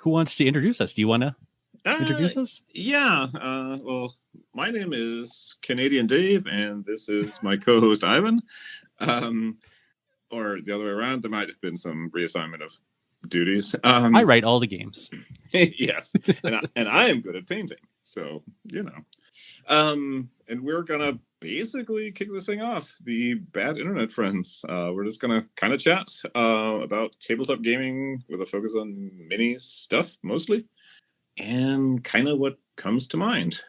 who wants to introduce us? Do you want to introduce us? Yeah. Well, my name is Canadian Dave, and this is my co-host Ivan. Or the other way around. There might have been some reassignment of duties. I write all the games. Yes, and I am good at painting, so and we're gonna basically kick this thing off. The Bad Internet Friends. We're just gonna kind of chat about tabletop gaming with a focus on minis stuff mostly, and kind of what comes to mind.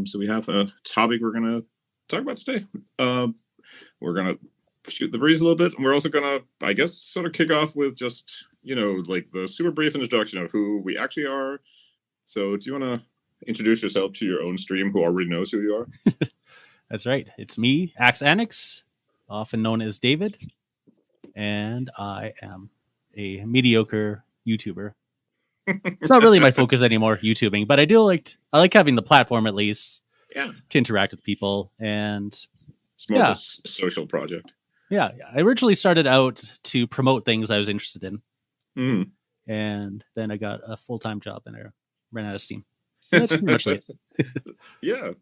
So we have a topic we're gonna talk about today. We're gonna shoot the breeze a little bit, and we're also gonna, I guess, sort of kick off with just like the super brief introduction of who we actually are. So do you want to introduce yourself to your own stream who already knows who you are? That's right. It's me, Axe Annex, often known as David, and I am a mediocre YouTuber. It's not really my focus anymore, YouTubing, but I like having the platform at least, to interact with people, and it's more of a social project. Yeah, I originally started out to promote things I was interested in, and then I got a full-time job and I ran out of steam. And that's pretty much it. Yeah.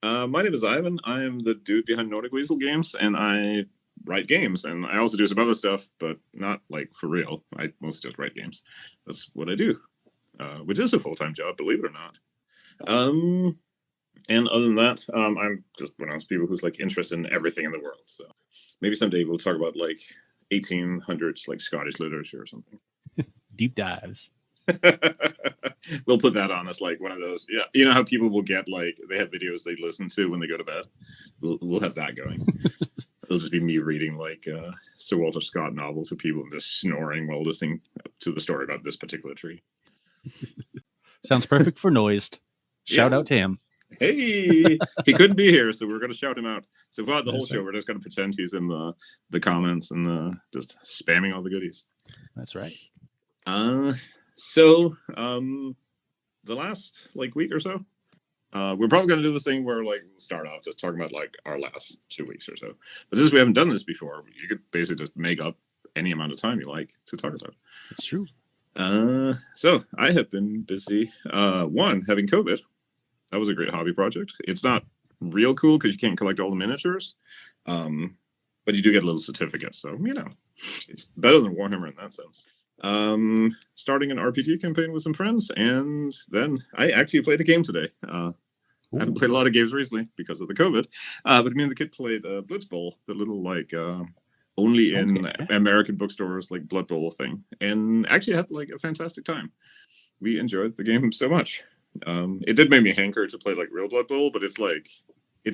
My name is Ivan. I am the dude behind Nordic Weasel Games, and I write games, and I also do some other stuff, but not like for real. I mostly just write games. That's what I do, which is a full-time job, believe it or not. And other than that, I'm just one of those people who's like interested in everything in the world. So maybe someday we'll talk about like 1800s, like Scottish literature or something. Deep dives. We'll put that on as like one of those. Yeah, you know how people will get like they have videos they listen to when they go to bed. We'll have that going. It'll just be me reading like Sir Walter Scott novels to people and just snoring while listening to the story about this particular tree. Sounds perfect for Noised. Shout out to him. Hey, he couldn't be here, so we're going to shout him out. So throughout the whole show, we're just going to pretend he's in the comments and just spamming all the goodies. That's right. So the last like week or so, we're probably going to do this thing where like we'll start off just talking about like our last 2 weeks or so. But since we haven't done this before, you could basically just make up any amount of time you like to talk about. It's true. So I have been busy. One, having COVID. That was a great hobby project. It's not real cool because you can't collect all the miniatures, but you do get little certificates. So, it's better than Warhammer in that sense. Starting an RPG campaign with some friends, and then I actually played a game today. I haven't played a lot of games recently because of the COVID, but me and the kid played Blitz Bowl, the little like only in American bookstores like Blood Bowl thing, and actually had like a fantastic time. We enjoyed the game so much. It did make me hanker to play like real Blood Bowl, but it's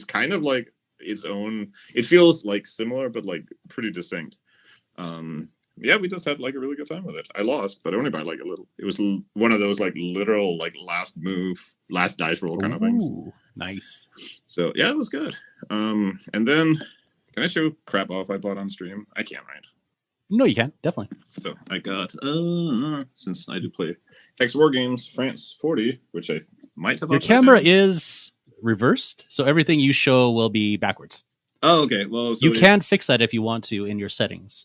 kind of like its own. It feels like similar, but like pretty distinct. We just had like a really good time with it. I lost, but only by like a little. It was one of those like literal like last move, last dice roll kind of things. Nice. So yeah, it was good. And then can I show crap off I bought on stream? I can't, right? No, you can definitely. So I got since I do play Hex War Games France 40, which I might have. Your camera is reversed, so everything you show will be backwards. Oh, okay. Well, so you can fix that if you want to in your settings.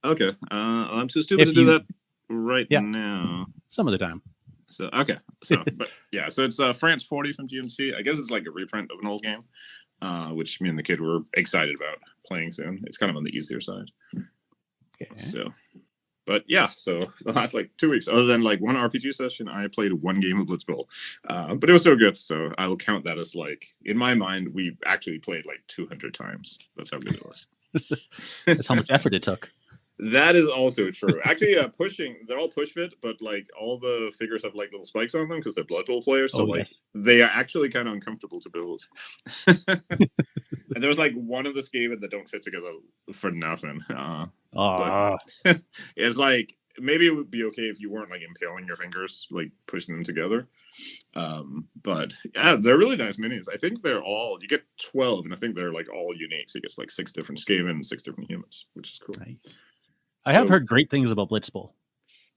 Okay. I'm too stupid to do that right now. Some of the time. So okay. So but yeah. So it's France 40 from GMT. I guess it's like a reprint of an old game, which me and the kid were excited about playing soon. It's kind of on the easier side. Okay. So, but yeah, so the last like 2 weeks, other than like one RPG session, I played one game of Blitz Bowl, but it was so good. So I will count that as like, in my mind, we actually played like 200 times. That's how good it was. That's how much effort it took. That is also true. Actually, they're all push fit, but like all the figures have like little spikes on them because they're Blood Bowl players. So they are actually kind of uncomfortable to build. And there was like one of the Skaven that don't fit together for nothing. But it's like maybe it would be okay if you weren't like impaling your fingers, like pushing them together. But yeah, they're really nice minis. I think you get 12, and I think they're like all unique. So you get like 6 different Skaven and 6 different humans, which is cool. Nice. I have heard great things about Blitz Bowl.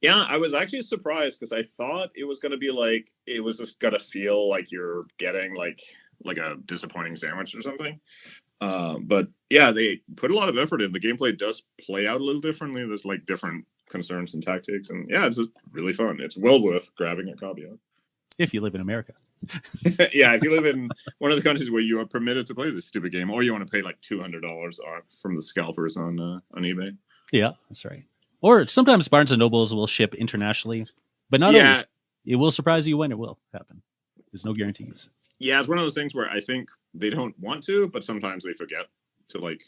Yeah, I was actually surprised because I thought it was going to be like, it was just going to feel like you're getting like a disappointing sandwich or something. But yeah, they put a lot of effort in. The gameplay does play out a little differently. There's like different concerns and tactics, and yeah, it's just really fun. It's well worth grabbing a copy of. If you live in America. Yeah, if you live in one of the countries where you are permitted to play this stupid game, or you want to pay like $200 from the scalpers on eBay. Yeah, that's right. Or sometimes Barnes and Nobles will ship internationally, but not always. It will surprise you when it will happen. There's no guarantees. Yeah, it's one of those things where I think they don't want to, but sometimes they forget to like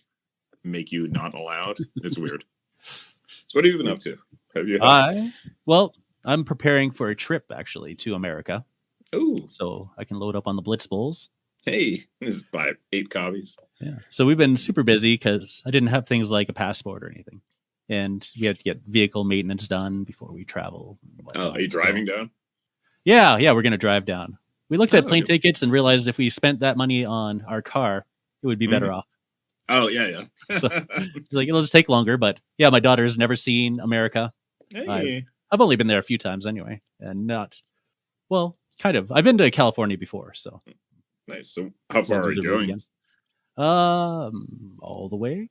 make you not allowed. It's weird. So what have you been up to? Have you? Well, I'm preparing for a trip actually to America. Oh, so I can load up on the Blitz Bowls. Hey, this is by 8 copies. Yeah. So we've been super busy because I didn't have things like a passport or anything, and we had to get vehicle maintenance done before we travel. Oh, are you driving down? Yeah, we're gonna drive down. We looked at plane tickets and realized if we spent that money on our car, it would be better off. Oh yeah. So it's like it'll just take longer, but yeah, my daughter's never seen America. Hey. I've only been there a few times anyway, and kind of. I've been to California before, so nice. So how far are you going? All the way.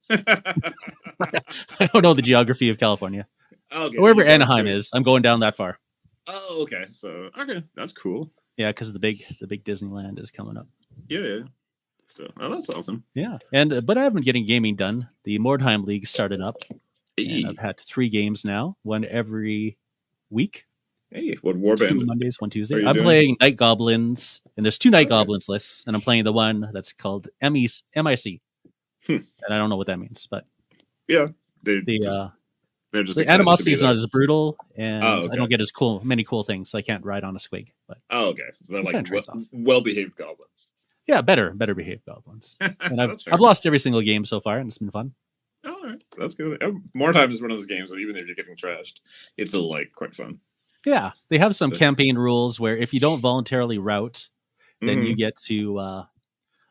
I don't know the geography of California. Okay. Wherever Anaheim is, I'm going down that far. Oh, okay. So that's cool. Yeah, because the big Disneyland is coming up. Yeah. So that's awesome. Yeah, but I haven't been getting gaming done. The Mordheim League started up, and I've had 3 games now, one every week. Hey, what warband? 2 Mondays, 1 Tuesday. I'm playing Night Goblins, and there's 2 Night Goblins lists, and I'm playing the one that's called MIC. And I don't know what that means, but yeah, they're just the animosity is not as brutal, and I don't get as many cool things, so I can't ride on a squig. But okay, so they're like well-behaved goblins. Yeah, better behaved goblins. And I've lost every single game so far, and it's been fun. All right, that's good. Mordheim is one of those games that even if you're getting trashed, it's still like quite fun. Yeah, they have some campaign rules where if you don't voluntarily route, then you get to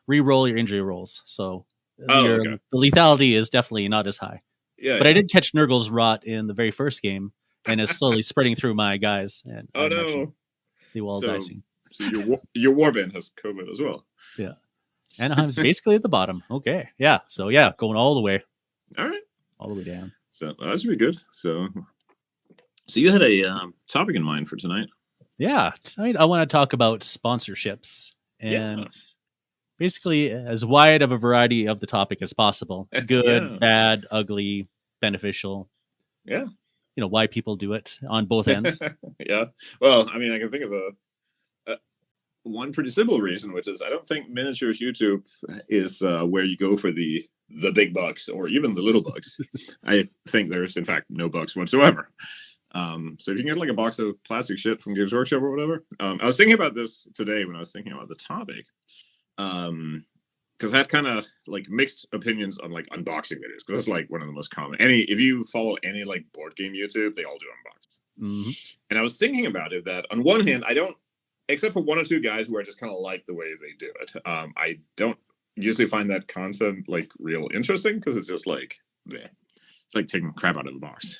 re-roll your injury rolls. So the lethality is definitely not as high. Yeah, but I did catch Nurgle's Rot in the very first game, and it's slowly spreading through my guys. And they will all die soon. So your warband has COVID as well. Yeah, Anaheim's basically at the bottom. Okay, yeah. So yeah, going all the way. All right, all the way down. So that should be good. So you had a topic in mind for tonight. Yeah, tonight I want to talk about sponsorships and basically as wide of a variety of the topic as possible. Good, bad, ugly, beneficial. Yeah. Why people do it on both ends. Yeah. Well, I mean, I can think of one pretty simple reason, which is I don't think miniatures YouTube is where you go for the big bucks or even the little bucks. I think there's in fact no bucks whatsoever. So if you can get like a box of plastic shit from Games Workshop or whatever. I was thinking about this today when I was thinking about the topic. Because I had kind of like mixed opinions on like unboxing videos, because that's like one of the most common. If you follow any like board game YouTube, they all do unboxings. And I was thinking about it that on one hand, I don't, except for 1 or 2 guys who I just kind of like the way they do it. I don't usually find that content like real interesting, because it's just like bleh. It's like taking crap out of the box.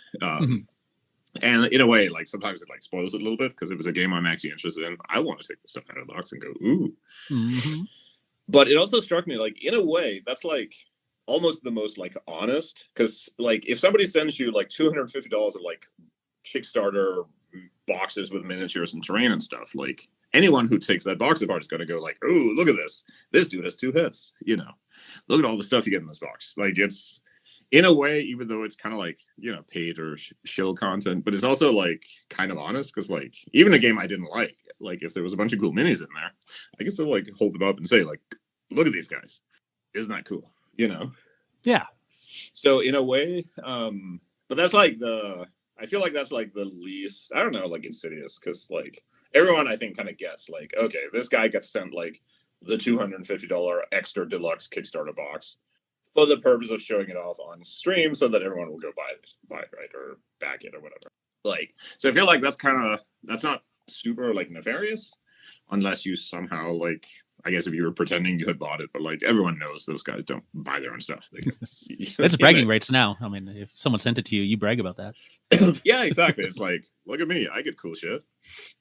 And in a way, like sometimes it like spoils it a little bit, because if it's a game I'm actually interested in, I want to take the stuff out of the box and go, ooh. But it also struck me like in a way that's like almost the most like honest, because like if somebody sends you like $250 of like Kickstarter boxes with miniatures and terrain and stuff, like anyone who takes that box apart is going to go like, oh, look at this dude has 2 hits, look at all the stuff you get in this box. Like it's in a way, even though it's kind of like paid or show content, but it's also like kind of honest, because like even a game I didn't like if there was a bunch of cool minis in there, I could still like hold them up and say like, look at these guys, isn't that cool? Yeah. So in a way, but that's like I feel like that's like the least, I don't know, like insidious, because like everyone I think kind of gets like, okay, this guy gets sent like the $250 extra deluxe Kickstarter box for the purpose of showing it off on stream so that everyone will go buy it, right, or back it or whatever. Like, so I feel like that's not super like nefarious, unless you somehow like, I guess if you were pretending you had bought it, but like everyone knows those guys don't buy their own stuff. It's bragging rights now. I mean, if someone sent it to you, you brag about that. Yeah, exactly. It's like, look at me, I get cool shit.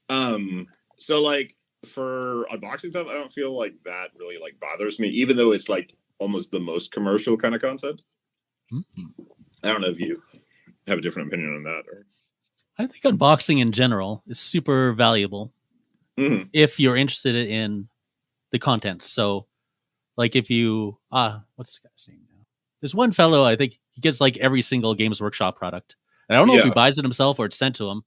So like for unboxing stuff, I don't feel like that really like bothers me, even though it's like almost the most commercial kind of content. I don't know if you have a different opinion on that. Or... I think unboxing in general is super valuable if you're interested in the content. So, like if you what's the guy's name now? There's one fellow, I think he gets like every single Games Workshop product. And I don't know if he buys it himself or it's sent to him.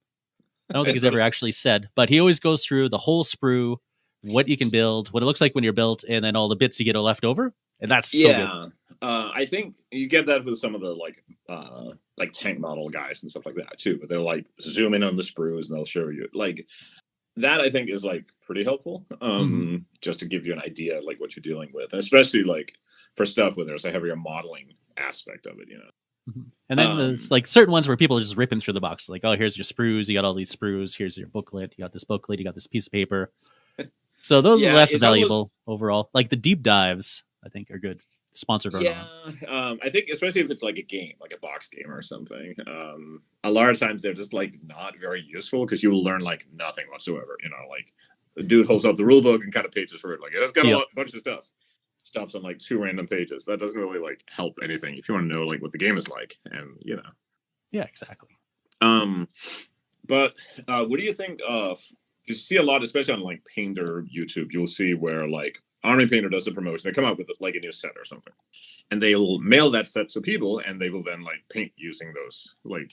I don't think he's ever actually said, but he always goes through the whole sprue, what you can build, what it looks like when you're built, and then all the bits you get are left over. And that's so good. I think you get that with some of the like tank model guys and stuff like that too. But they'll like zoom in on the sprues and they'll show you like that. I think is like pretty helpful, just to give you an idea of like what you're dealing with, and especially like for stuff where there's a heavier modeling aspect of it, you know. And then there's like certain ones where people are just ripping through the box, like, oh, here's your sprues, you got all these sprues, here's your booklet, you got this booklet, you got this piece of paper. So those are less valuable overall. Like the deep dives, I think, are good. Sponsored or not. I think especially if it's like a game, like a box game or something. A lot of times they're just like not very useful because you will learn like nothing whatsoever. You know, like the dude holds up the rule book and kind of pages through it. Like it's got a bunch of stuff. Stops on like 2 random pages. That doesn't really like help anything if you want to know like what the game is like, and you know. Yeah, exactly. But what do you think of? You see a lot, especially on like Painter YouTube. You'll see where like Army Painter does a promotion. They come out with like a new set or something, and they will mail that set to people, and they will then like paint using those like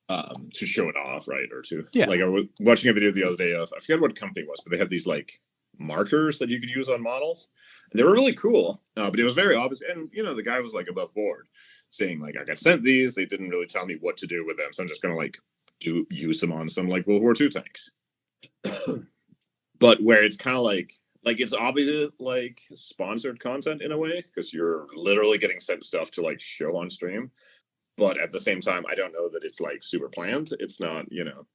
to show it off, right? Or to like I was watching a video the other day of I forget what company it was, but they had these like markers that you could use on models. And they were really cool, but it was very obvious. And you know, the guy was like above board, saying like, "I got sent these. They didn't really tell me what to do with them, so I'm just gonna like use them on some like World War II tanks." But where it's kind of like it's obviously like sponsored content in a way because you're literally getting sent stuff to like show on stream. But at the same time, I don't know that it's like super planned. It's not, you know,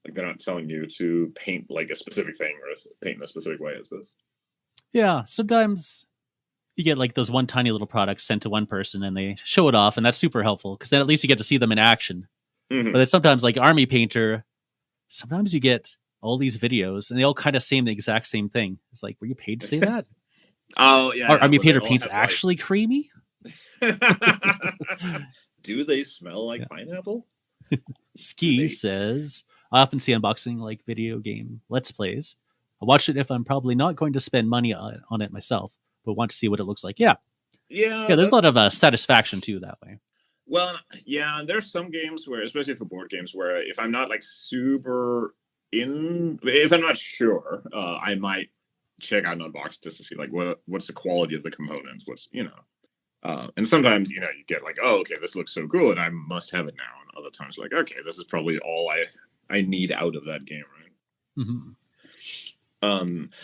like they're not telling you to paint like a specific thing or paint in a specific way, I suppose. Yeah, sometimes you get like those one tiny little products sent to one person and they show it off, and that's super helpful because then at least you get to see them in action. But then sometimes like Army Painter, sometimes you get all these videos and they all kind of say the exact same thing. It's like, were you paid to say that? Oh, yeah. Army Painter paint's actually creamy? Do they smell like pineapple? Ski says, I often see unboxing like video game Let's Plays. I watch it if I'm probably not going to spend money on it myself, but want to see what it looks like. Yeah, there's a lot of satisfaction too that way. Well, yeah, there's some games where, especially for board games, where if I'm not like super if I'm not sure, I might check out an unboxing just to see like what's the quality of the components, what's, you know. And sometimes, you know, you get like, oh, okay, this looks so cool and I must have it now. And other times like, okay, this is probably all I need out of that game, right?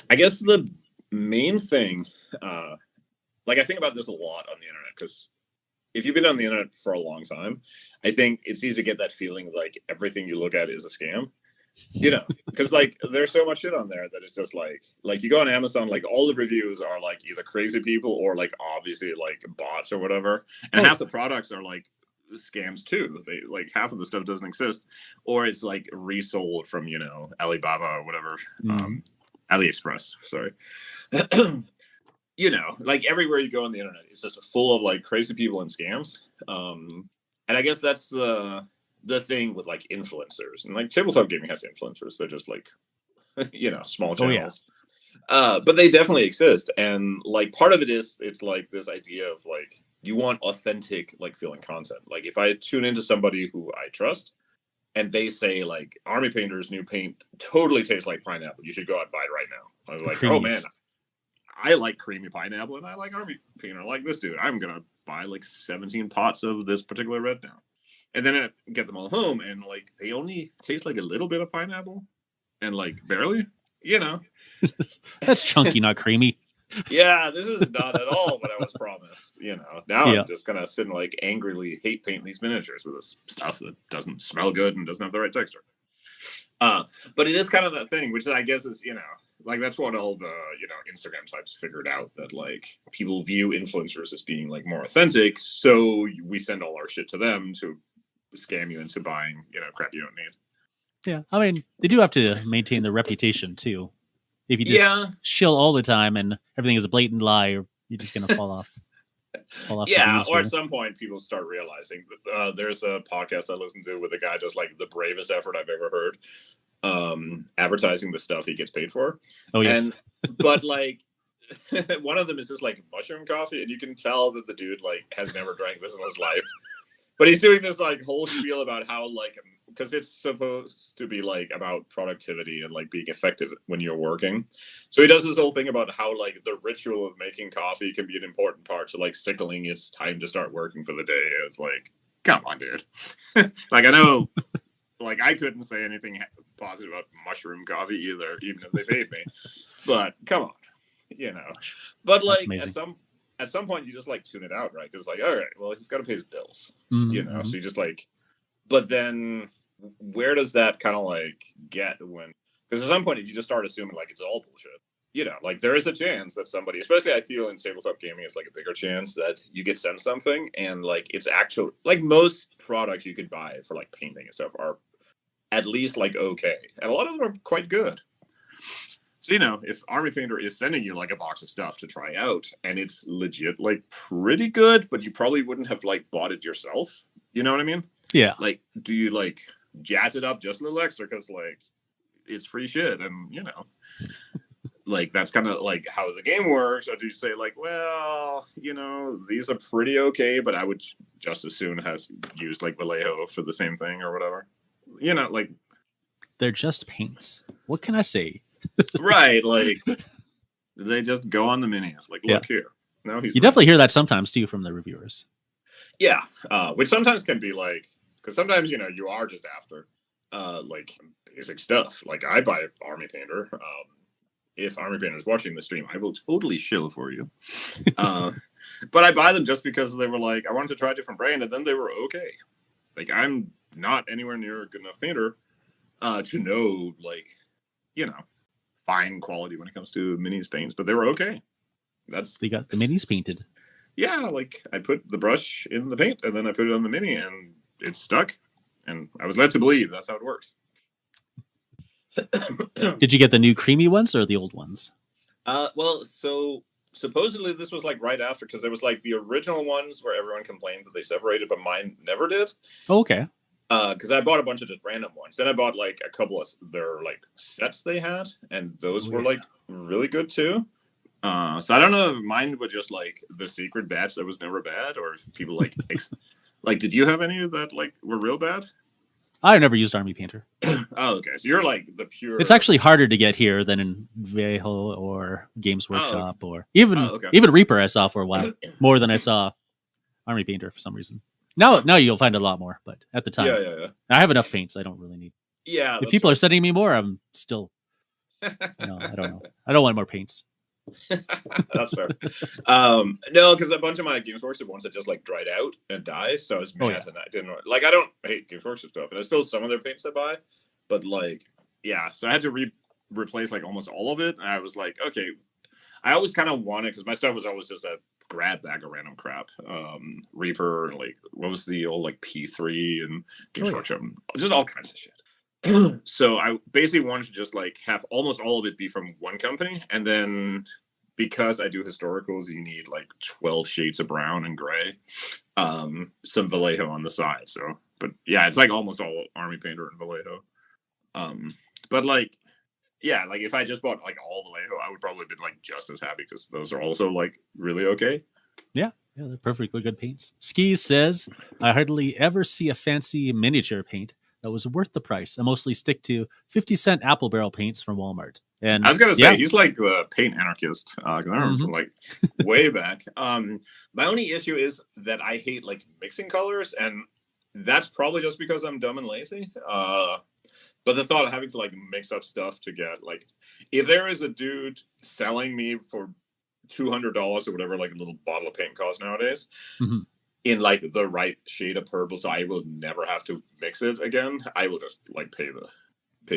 I guess the main thing, like I think about this a lot on the internet, because if you've been on the internet for a long time, I think it's easy to get that feeling like everything you look at is a scam, you know, because like there's so much shit on there that it's just like you go on Amazon, like all the reviews are like either crazy people or like obviously like bots or whatever, and half the products are like scams too. They like half of the stuff doesn't exist, or it's like resold from, you know, Alibaba or whatever. AliExpress, sorry. You know, like everywhere you go on the internet, it's just full of like crazy people and scams. And I guess that's the thing with like influencers, and like tabletop gaming has influencers. They're just like, you know, small channels. But they definitely exist. And like part of it is it's like this idea of like you want authentic like feeling content. Like if I tune into somebody who I trust, and they say like Army Painter's new paint totally tastes like pineapple, you should go out and buy it right now. I was like, oh man, I like creamy pineapple and I like Army Painter. I like this dude. I'm gonna buy like 17 pots of this particular red now, and then I get them all home and like they only taste like a little bit of pineapple and like barely, you know. That's chunky, not creamy. Yeah, this is not at all what I was promised, you know. Now I'm just gonna sit and like angrily hate paint these miniatures with this stuff that doesn't smell good and doesn't have the right texture. But it is kind of that thing, which I guess is, you know, like that's what all the, you know, Instagram types figured out, that like people view influencers as being like more authentic, so we send all our shit to them to scam you into buying, you know, crap you don't need. Yeah, I mean, they do have to maintain their reputation too. If you just shill all the time and everything is a blatant lie, you're just going to fall off. fall off the Yeah, leaves. or at some point people start realizing that, there's a podcast I listen to where the guy does like the bravest effort I've ever heard, advertising the stuff he gets paid for. Oh yes. But like one of them is just like mushroom coffee, and you can tell that the dude like has never drank this in his life. But he's doing this like whole spiel about how like, because it's supposed to be like about productivity and like being effective when you're working. So he does this whole thing about how like the ritual of making coffee can be an important part to like signaling it's time to start working for the day. It's like, come on, dude. Like I know, like I couldn't say anything positive about mushroom coffee either, even if they paid me. But come on, you know. But like at some point you just like tune it out, right? Because like, all right, well, he's got to pay his bills, you know. So you just like, but then where does that kind of like get when? Because at some point if you just start assuming like it's all bullshit, you know, like there is a chance that somebody, especially I feel in tabletop gaming, it's like a bigger chance that you get sent something and like it's actually like most products you could buy for like painting and stuff are at least like okay, and a lot of them are quite good. So, you know, if Army Painter is sending you like a box of stuff to try out and it's legit like pretty good, but you probably wouldn't have like bought it yourself, you know what I mean? Yeah. Like, do you like jazz it up just a little extra because like it's free shit, and you know, like that's kind of like how the game works? Or do you say like, well, you know, these are pretty okay, but I would just as soon has used like Vallejo for the same thing or whatever, you know, like they're just paints. What can I say? Right, like they just go on the minis. Like, look here. Now he's. You definitely hear that sometimes too from the reviewers. Yeah, which sometimes can be like, because sometimes you know you are just after, like basic stuff. Like I buy Army Painter. If Army Painter is watching the stream, I will totally shill for you. But I buy them just because they were like, I wanted to try a different brand, and then they were okay. Like I'm not anywhere near a good enough painter to know, like, you know, fine quality when it comes to minis paints, but they were okay. They got the minis painted. Yeah, like I put the brush in the paint and then I put it on the mini and it stuck, and I was led to believe that's how it works. Did you get the new creamy ones or the old ones? Well, so supposedly this was like right after, because there was like the original ones where everyone complained that they separated, but mine never did. Oh, okay. Because I bought a bunch of just random ones. Then I bought like a couple of their like sets they had, and those were like really good too. So I don't know if mine were just like the secret batch that was never bad, or if people like like, did you have any that like were real bad? I've never used Army Painter. Oh, okay. So you're like the pure. It's actually harder to get here than in Vallejo or Games Workshop or even Reaper. I saw for a while more than I saw Army Painter for some reason. Now you'll find a lot more, but at the time, yeah. I have enough paints. I don't really need. Yeah. If people are sending me more, I'm still. No, I don't know. I don't want more paints. That's fair. No, because a bunch of my Games Workshop ones had just like dried out and died, so I was mad and I didn't like. I don't hate Games Workshop stuff, and it's still some of their paints I buy, but like, yeah. So I had to replace like almost all of it, and I was like, okay. I always kind of wanted, because my stuff was always just a grab bag of random crap. Reaper, like what was the old like P3 and Games Workshop, just all kinds of shit. So I basically wanted to just like have almost all of it be from one company, and then because I do historicals, you need like 12 shades of brown and gray, some Vallejo on the side. So, but yeah, it's like almost all Army Painter and Vallejo. But like, yeah, like if I just bought like all Vallejo, I would probably have been like just as happy, because those are also like really okay. Yeah, they're perfectly good paints. Skis says, I hardly ever see a fancy miniature paint that was worth the price. I mostly stick to 50-cent apple barrel paints from Walmart. And I was gonna say he's like the paint anarchist. I remember from like way back. My only issue is that I hate like mixing colors, and that's probably just because I'm dumb and lazy. But the thought of having to like mix up stuff to get like, if there is a dude selling me for $200 or whatever, like a little bottle of paint costs nowadays, in like the right shade of purple, so I will never have to mix it again, I will just like pay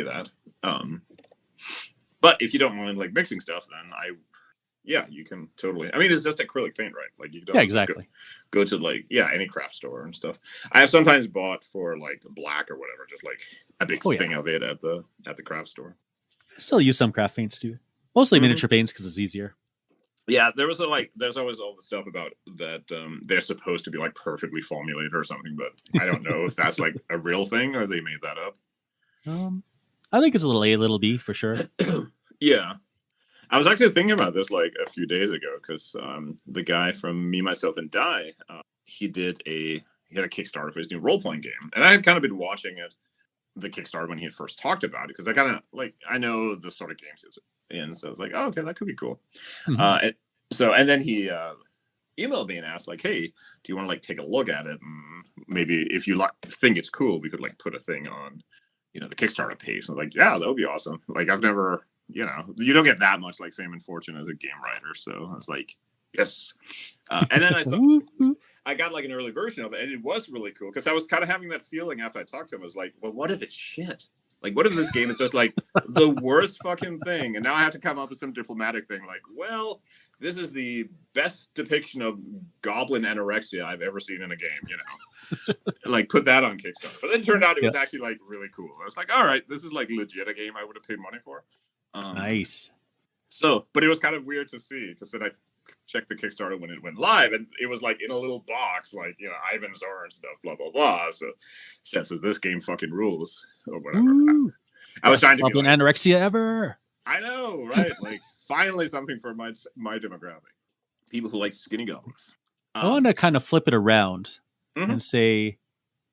that. But if you don't mind like mixing stuff, then you can totally. I mean, it's just acrylic paint, right? Like you don't exactly go to like any craft store and stuff. I have sometimes bought for like black or whatever, just like a big thing of it at the craft store. I still use some craft paints too, mostly miniature paints because it's easier. Yeah, there's always all the stuff about that they're supposed to be like perfectly formulated or something, but I don't know if that's like a real thing or they made that up. I think it's a little A, little B for sure. Yeah. I was actually thinking about this like a few days ago because the guy from Me, Myself, and Die, he had a Kickstarter for his new role playing game, and I had kind of been watching the Kickstarter when he had first talked about it because I kind of like I know the sort of games he's in, so I was like, oh, okay, that could be cool. And then he emailed me and asked like, hey, do you want to like take a look at it, and maybe if you think it's cool, we could like put a thing on, the Kickstarter page. And I was like, yeah, that would be awesome. Like I've never. You don't get that much like fame and fortune as a game writer. So I was like, yes. And then I got like an early version of it, and it was really cool because I was kind of having that feeling after I talked to him. I was like, well, what if it's shit? Like, what if this game is just like the worst fucking thing? And now I have to come up with some diplomatic thing like, well, this is the best depiction of goblin anorexia I've ever seen in a game, like put that on Kickstarter. But then it turned out it was actually like really cool. I was like, all right, this is like legit a game I would have paid money for. Nice. So, but it was kind of weird to see because then I checked the Kickstarter when it went live, and it was like in a little box, like Ivan Zoran stuff, blah blah blah. So, says this game fucking rules or whatever. Ooh, I was trying to be like, anorexia ever. I know, right? Like finally something for my demographic, people who like skinny goblins. I want to kind of flip it around and say,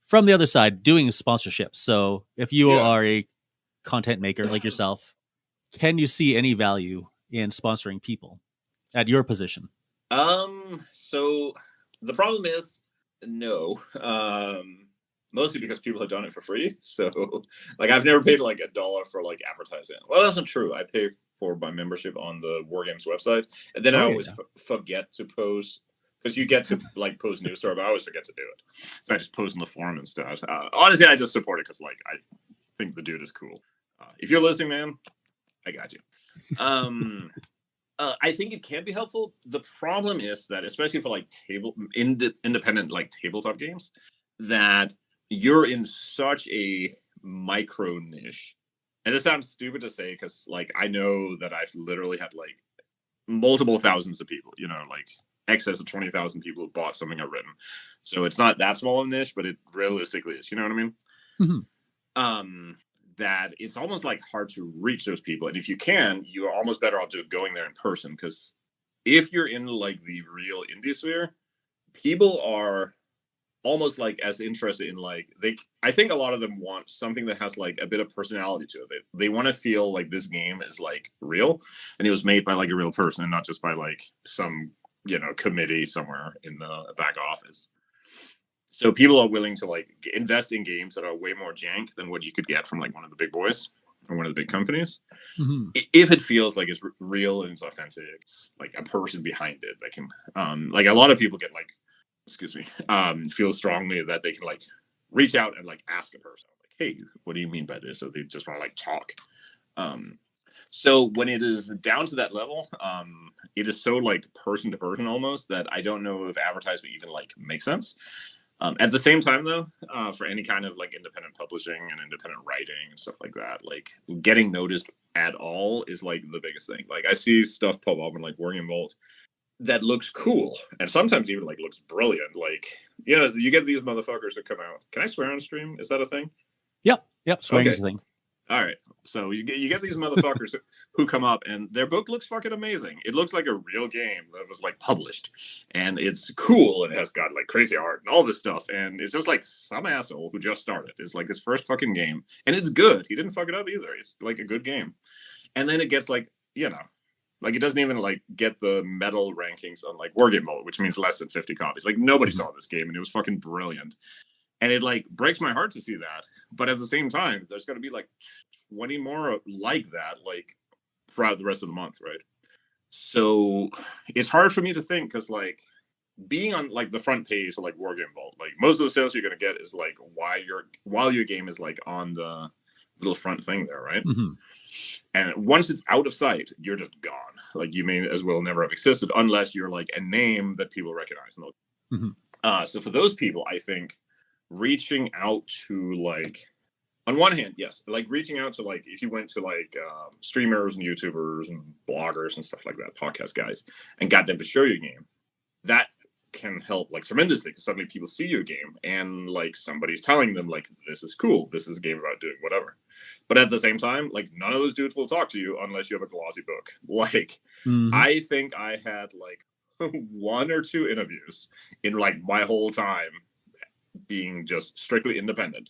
from the other side, doing sponsorships. So, if you are a content maker like yourself, can you see any value in sponsoring people at your position? So the problem is no. Mostly because people have done it for free. So like I've never paid like $1 for like advertising. Well, that's not true. I pay for my membership on the Wargames website, and then I always forget to post because you get to like post news story, but I always forget to do it. So I just post in the forum instead. Honestly, I just support it because like I think the dude is cool. If you're listening, man, I got you. I think it can be helpful. The problem is that, especially for like independent like tabletop games, that you're in such a micro niche. And it sounds stupid to say because like I know that I've literally had like multiple thousands of people, like excess of 20,000 people who bought something I've written. So it's not that small a niche, but it realistically is. You know what I mean? That it's almost like hard to reach those people. And if you can, you're almost better off just going there in person. Because if you're in like the real indie sphere, people are almost like as interested in like I think a lot of them want something that has like a bit of personality to it. They want to feel like this game is like real and it was made by like a real person and not just by like some, committee somewhere in the back office. So people are willing to like invest in games that are way more jank than what you could get from like one of the big boys or one of the big companies. If it feels like it's real and it's authentic, it's like a person behind it that can, like a lot of people get like, feel strongly that they can like reach out and like ask a person like, hey, what do you mean by this? Or they just want to like talk. So when it is down to that level, it is so like person to person almost that I don't know if advertisement even like makes sense. At the same time, though, for any kind of like independent publishing and independent writing and stuff like that, like getting noticed at all is like the biggest thing. Like I see stuff pop up in like Working Vault that looks cool and sometimes even like looks brilliant. Like, you get these motherfuckers that come out. Can I swear on stream? Is that a thing? Yep. Swearing is a thing. All right. So you get these motherfuckers who come up and their book looks fucking amazing. It looks like a real game that was like published and it's cool and it has got like crazy art and all this stuff. And it's just like some asshole who just started. It's like his first fucking game and it's good. He didn't fuck it up either. It's like a good game. And then it gets like, like it doesn't even like get the medal rankings on like Wargame Vault, which means less than 50 copies. Like nobody saw this game and it was fucking brilliant. And it like breaks my heart to see that. But at the same time, there's going to be like 20 more like that, like throughout the rest of the month, right? So it's hard for me to think because like being on like the front page of like Wargame Vault, like most of the sales you're going to get is like while your game is like on the little front thing there, right? And once it's out of sight, you're just gone. Like you may as well never have existed unless you're like a name that people recognize. So for those people, I think reaching out to like on one hand, yes, like reaching out to like if you went to like streamers and YouTubers and bloggers and stuff like that, podcast guys, and got them to show you a game, that can help like tremendously because suddenly people see your game and like somebody's telling them like this is cool, this is a game about doing whatever. But at the same time, like none of those dudes will talk to you unless you have a glossy book. Like I think I had like 1 or 2 interviews in like my whole time being just strictly independent.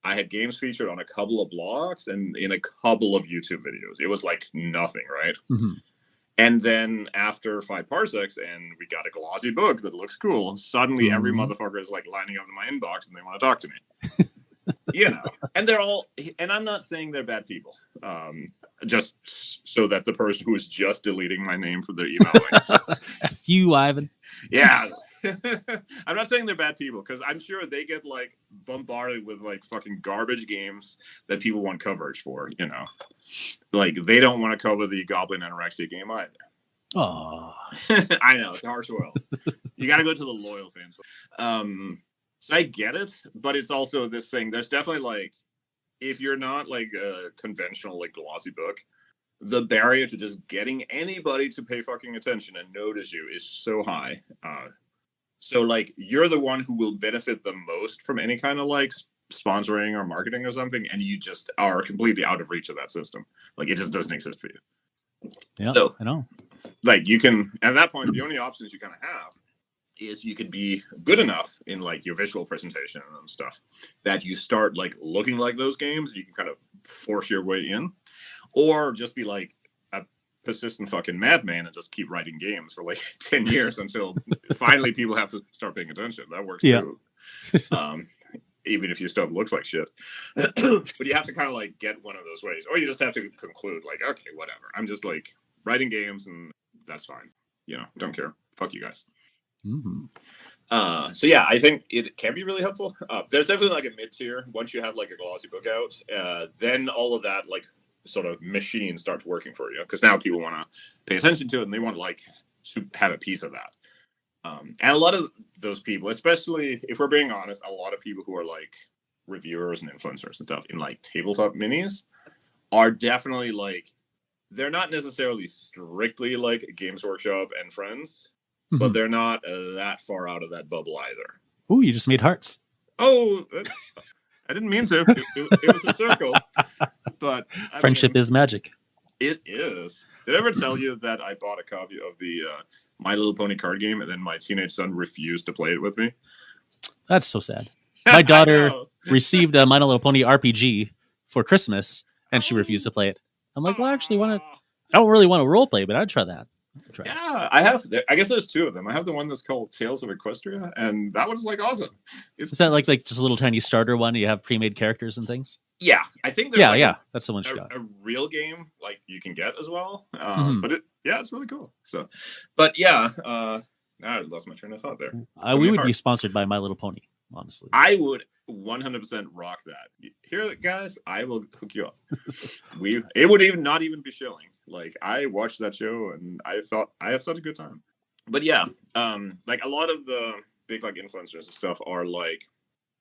I had games featured on a couple of blogs and in a couple of YouTube videos. It was like nothing, right? And then after 5 parsecs and we got a glossy book that looks cool, suddenly every motherfucker is like lining up in my inbox and they want to talk to me. You know, and they're all, and I'm not saying they're bad people. Just so that the person who is just deleting my name from their email. Like, F you, Ivan. Yeah. I'm not saying they're bad people because I'm sure they get like bombarded with like fucking garbage games that people want coverage for, you know. Like they don't want to cover the Goblin Anorexia game either. Oh, I know, it's a harsh world. You got to go to the loyal fans. So I get it, but it's also this thing. There's definitely like, if you're not like a conventional like glossy book, the barrier to just getting anybody to pay fucking attention and notice you is so high. So like you're the one who will benefit the most from any kind of like sponsoring or marketing or something, and you just are completely out of reach of that system. Like it just doesn't exist for you. Yeah, so I know. Like you can, at that point, the only options you kind of have is you could be good enough in like your visual presentation and stuff that you start like looking like those games and you can kind of force your way in, or just be like persistent fucking madman and just keep writing games for like 10 years until finally people have to start paying attention. That works too. Even if your stuff looks like shit. But you have to kind of like get one of those ways, or you just have to conclude like, okay, whatever. I'm just like writing games and that's fine. You know, don't care. Fuck you guys. So yeah, I think it can be really helpful. There's definitely like a mid-tier. Once you have like a glossy book out, then all of that like sort of machine starts working for you because now people want to pay attention to it and they want like to have a piece of that. And a lot of those people, especially if we're being honest, a lot of people who are like reviewers and influencers and stuff in like tabletop minis are definitely like, they're not necessarily strictly like Games Workshop and friends, but they're not that far out of that bubble either. Ooh, you just made hearts. Oh, I didn't mean to. It was a circle. But friendship is magic. It is. Did I ever tell you that I bought a copy of the My Little Pony card game and then my teenage son refused to play it with me? That's so sad. My daughter received a My Little Pony RPG for Christmas and she refused to play it. I'm like, well, actually, I don't really want to role play, but I'd try that. Yeah, I have. I guess there's 2 of them. I have the one that's called Tales of Equestria, and that one's like awesome. Is that like just a little tiny starter one? You have pre-made characters and things. Yeah, I think there's that's the one she got. A real game like you can get as well. But it's really cool. So, but yeah, I lost my train of thought there. We would be sponsored by My Little Pony. Honestly, I would 100% rock that. Here, guys, I will hook you up. It would not even be showing. Like I watched that show and I thought I had such a good time. But yeah, like a lot of the big like influencers and stuff are like,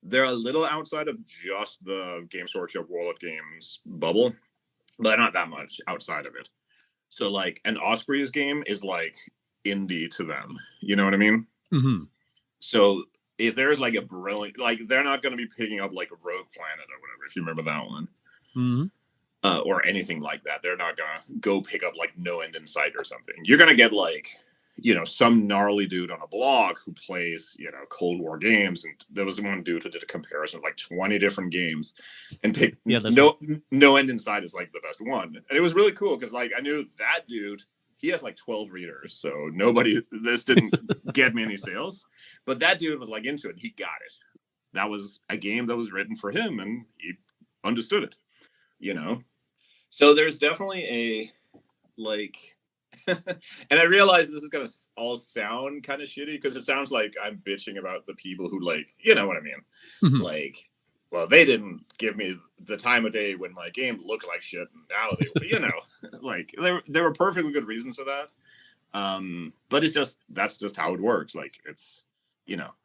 they're a little outside of just the Games Workshop wallet games bubble, but not that much outside of it. So like an Osprey's game is like indie to them. You know what I mean? So if there's like a brilliant, like they're not going to be picking up like Rogue Planet or whatever, if you remember that one. Or anything like that. They're not gonna go pick up like No End in Sight or something. You're gonna get like, you know, some gnarly dude on a blog who plays, you know, Cold War games. And there was one dude who did a comparison of like 20 different games and picked No End in Sight is like the best one. And it was really cool because like I knew that dude, he has like 12 readers. So this didn't get me any sales. But that dude was like into it. He got it. That was a game that was written for him and he understood it, you know? So there's definitely a like, and I realize this is going to all sound kind of shitty because it sounds like I'm bitching about the people who like, you know what I mean? Like, well, they didn't give me the time of day when my game looked like shit. And now they, you know, like there were perfectly good reasons for that. But that's just how it works. Like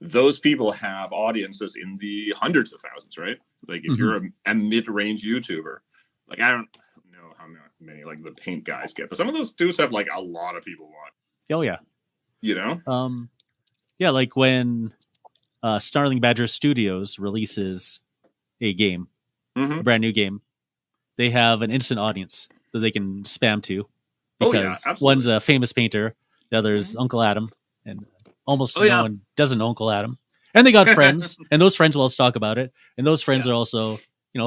those people have audiences in the hundreds of thousands, right? Like if you're a mid-range YouTuber, like I don't know how many like the paint guys get, but some of those dudes have like a lot of people watch. Oh yeah. Yeah, like when Snarling Badger Studios releases a game, a brand new game, they have an instant audience that they can spam to, because one's a famous painter, the other's Uncle Adam, and almost no one doesn't know Uncle Adam. And they got friends, and those friends will also talk about it, and those friends are also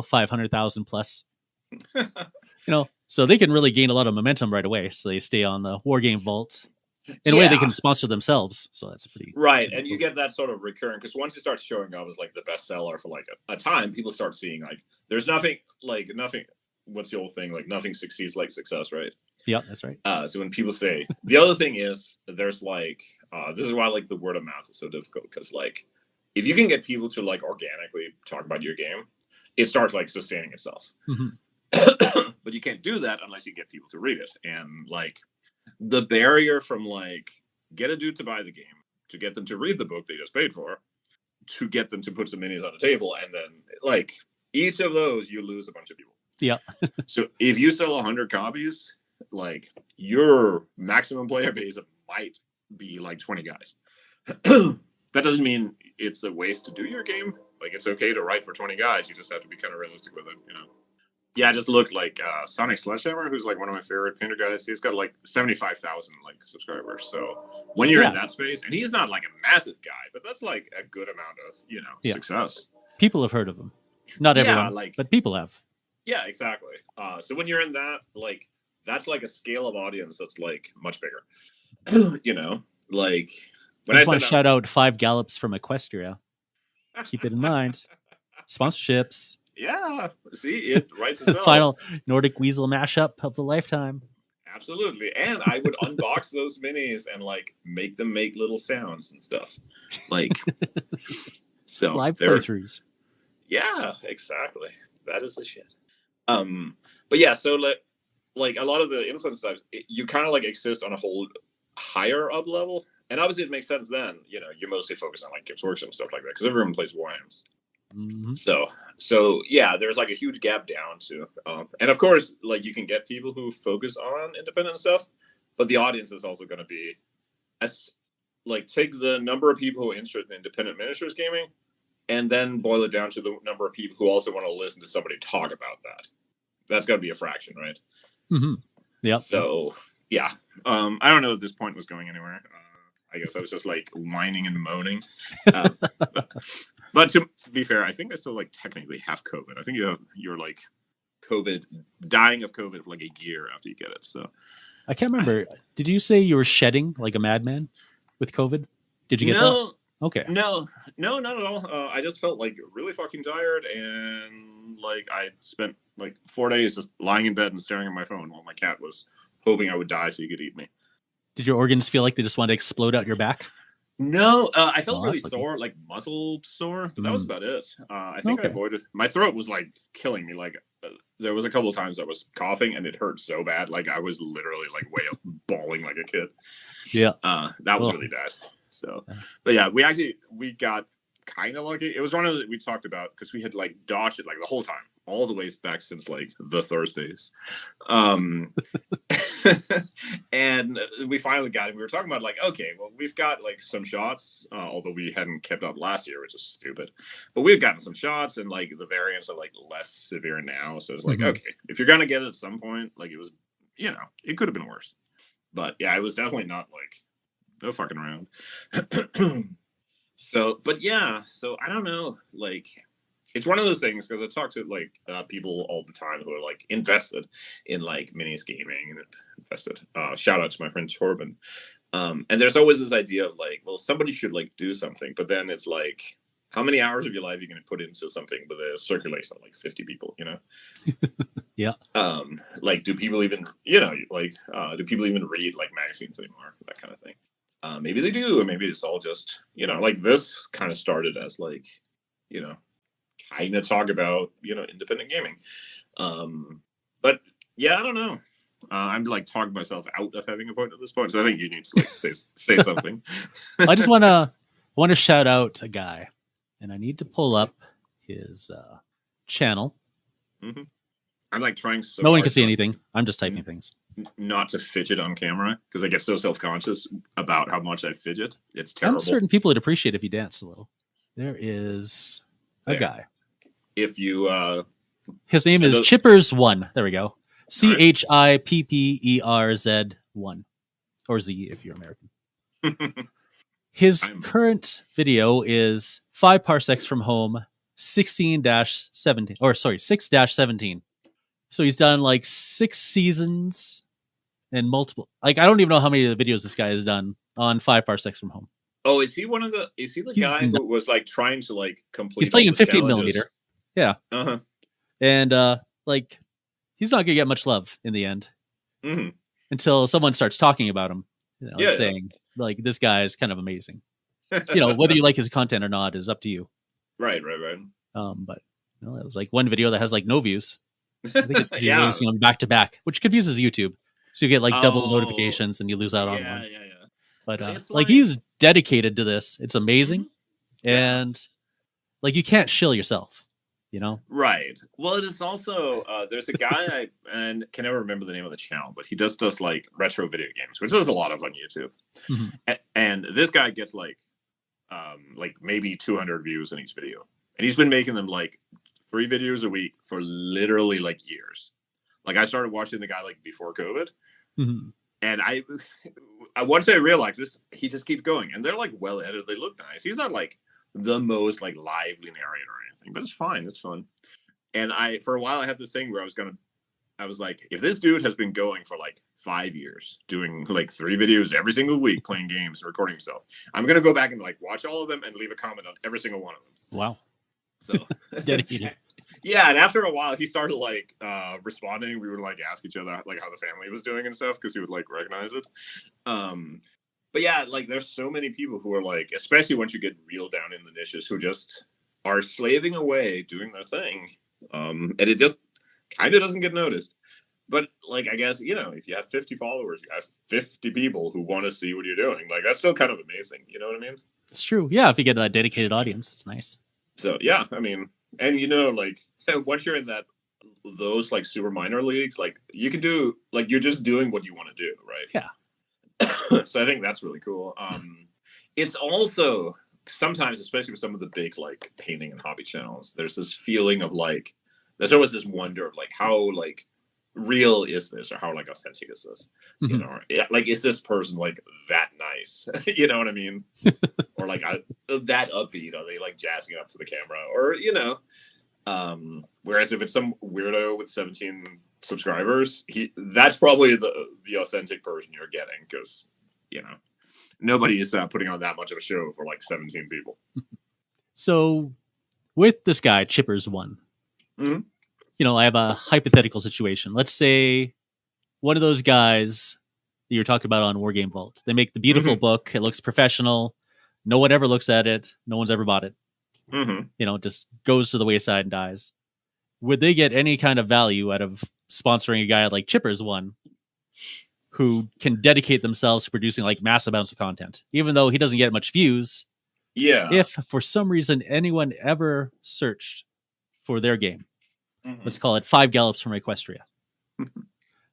500,000 plus. So they can really gain a lot of momentum right away. So they stay on the Wargame Vault. In a way, they can sponsor themselves. So that's pretty right. And you get that sort of recurring, because once you start showing up as like the bestseller for like a time, people start seeing like there's nothing. What's the old thing? Like nothing succeeds like success, right? Yeah, that's right. So when people say, the other thing is there's like this is why like the word of mouth is so difficult, because like if you can get people to like organically talk about your game, it starts like sustaining itself. But you can't do that unless you get people to read it. And like the barrier from like get a dude to buy the game, to get them to read the book they just paid for, to get them to put some minis on the table, and then like each of those you lose a bunch of people. Yeah. So if you sell 100 copies, like your maximum player base might be like 20 guys. That doesn't mean it's a waste to do your game. Like it's okay to write for 20 guys. You just have to be kind of realistic with it, Yeah, I just looked like Sonic Sledgehammer, who's like one of my favorite painter guys. He's got like 75,000 like subscribers. So when you're in that space, and he's not like a massive guy, but that's like a good amount of success. People have heard of him. Not everyone, but people have. Yeah, exactly. So when you're in that, like that's like a scale of audience that's like much bigger. Like when I just want to shout out 5 Gallops from Equestria. Keep it in mind. Sponsorships. Yeah, see, it writes itself. Final Nordic Weasel mashup of the lifetime. Absolutely. And I would unbox those minis and like make them make little sounds and stuff. Like so live playthroughs. Yeah, exactly. That is the shit. But yeah, so like a lot of the influence stuff, you kind of like exist on a whole higher up level. And obviously it makes sense then, you're mostly focused on like Gibbs Works and stuff like that, because everyone plays Warhammer. So yeah, there's like a huge gap down to, and of course, like you can get people who focus on independent stuff, but the audience is also going to be like take the number of people who are interested in independent miniatures gaming, and then boil it down to the number of people who also want to listen to somebody talk about that. That's got to be a fraction, right? Yeah. So yeah, I don't know if this point was going anywhere. I guess I was just like whining and moaning. But to be fair, I think I still like technically have COVID. I think you're like COVID, dying of COVID for like a year after you get it. So I can't remember. Did you say you were shedding like a madman with COVID? Did you get that? Okay. No, not at all. I just felt like really fucking tired, and like I spent like 4 days just lying in bed and staring at my phone while my cat was hoping I would die so he could eat me. Did your organs feel like they just wanted to explode out your back? No, I felt really sore, like muscle sore, but that was about it. I think I avoided. My throat was like killing me. Like there was a couple of times I was coughing and it hurt so bad, like I was literally like way up bawling like a kid. Yeah, that was really bad. So, but yeah, we got kind of lucky. It was one of the, we talked about, because we had like dodged it like the whole time, all the ways back since like the Thursdays. And we finally got it. We were talking about like, okay, well, we've got like some shots, although we hadn't kept up last year, which is stupid. But we've gotten some shots, and like the variants are like less severe now. So it's like, okay, if you're gonna get it at some point, like it was, it could have been worse. But yeah, it was definitely not like no fucking around. So, but yeah, so I don't know, like it's one of those things, because I talk to like people all the time who are like invested in like minis gaming and invested. Shout out to my friend Torben. And there's always this idea of like, well, somebody should like do something, but then it's like, how many hours of your life are you going to put into something with a circulation of like 50 people, Yeah. Like, do people even, do people even read like magazines anymore? That kind of thing. Maybe they do, or maybe it's all just, like this kind of started as like, kind of talk about, independent gaming. But yeah, I don't know. I'm like talking myself out of having a point at this point, so I think you need to like say something. I just want to I want to shout out a guy, and I need to pull up his channel. Mm-hmm. I'm like trying so no one hard can see not- anything. I'm just typing things. not to fidget on camera because I get so self-conscious about how much I fidget. It's terrible. I'm certain people would appreciate if you dance a little. There is a guy. If you his name is Chippers1. There we go. CHIPPERZ1. Or Z if you're American. His current video is 5 parsecs from home, 16-17. Or sorry, 6-17. So he's done like 6 seasons and multiple. Like, I don't even know how many of the videos this guy has done on 5 parsecs from home. Oh, is he the guy who was like trying to like complete? He's playing in 15mm. Yeah. Uh-huh. And like, he's not gonna get much love in the end. Mm-hmm. Until someone starts talking about him. Saying like, this guy is kind of amazing. Whether you like his content or not is up to you. Right. But it was like one video that has like no views. I think it's because you're releasing them back to back, which confuses YouTube. So you get like double notifications and you lose out on one. Yeah. But like he's dedicated to this. It's amazing. Mm-hmm. And like you can't shill yourself, Right. Well, it is also there's a guy and can never remember the name of the channel, but he does like retro video games, which there's a lot of on YouTube. Mm-hmm. And this guy gets like maybe 200 views in each video, and he's been making them like 3 videos a week for literally like years. Like I started watching the guy like before COVID, mm-hmm. and I once I realized this, he just keeps going, and they're like well edited. They look nice. He's not like the most like lively narrator or anything, but it's fine. It's fun. And for a while I had this thing where I was like, if this dude has been going for like 5 years, doing like 3 videos every single week, playing games and recording himself, I'm going to go back and like watch all of them and leave a comment on every single one of them. Wow. So dedicated. Yeah. And after a while he started like responding. We would like ask each other like how the family was doing and stuff, because he would like recognize it. But yeah, like there's so many people who are like, especially once you get real down in the niches, who just are slaving away doing their thing. And it just kind of doesn't get noticed. But like, I guess, if you have 50 followers, you have 50 people who want to see what you're doing. Like, that's still kind of amazing. You know what I mean? It's true. Yeah. If you get a dedicated audience, it's nice. So yeah, I mean, and like once you're in those like super minor leagues, like you can do, like, you're just doing what you want to do. Right. Yeah. So I think that's really cool. It's also sometimes, especially with some of the big like painting and hobby channels, there's this feeling of like, there's always this wonder of like, how like real is this, or how like authentic is this? Mm-hmm. Like, is this person like that nice? You know what I mean? Or like that upbeat? Are they like jazzing up for the camera? Or whereas if it's some weirdo with 17 subscribers, that's probably the authentic person you're getting, because nobody is putting on that much of a show for like 17 people. So with this guy Chippers1, mm-hmm. I have a hypothetical situation. Let's say one of those guys that you're talking about on War Game Vault, they make the beautiful mm-hmm. book. It looks professional. No one ever looks at it. No one's ever bought it. Mm-hmm. It just goes to the wayside and dies. Would they get any kind of value out of sponsoring a guy like Chippers1, who can dedicate themselves to producing like mass amounts of content, even though he doesn't get much views? Yeah. If for some reason anyone ever searched for their game, mm-hmm. let's call it 5 Gallops from Equestria,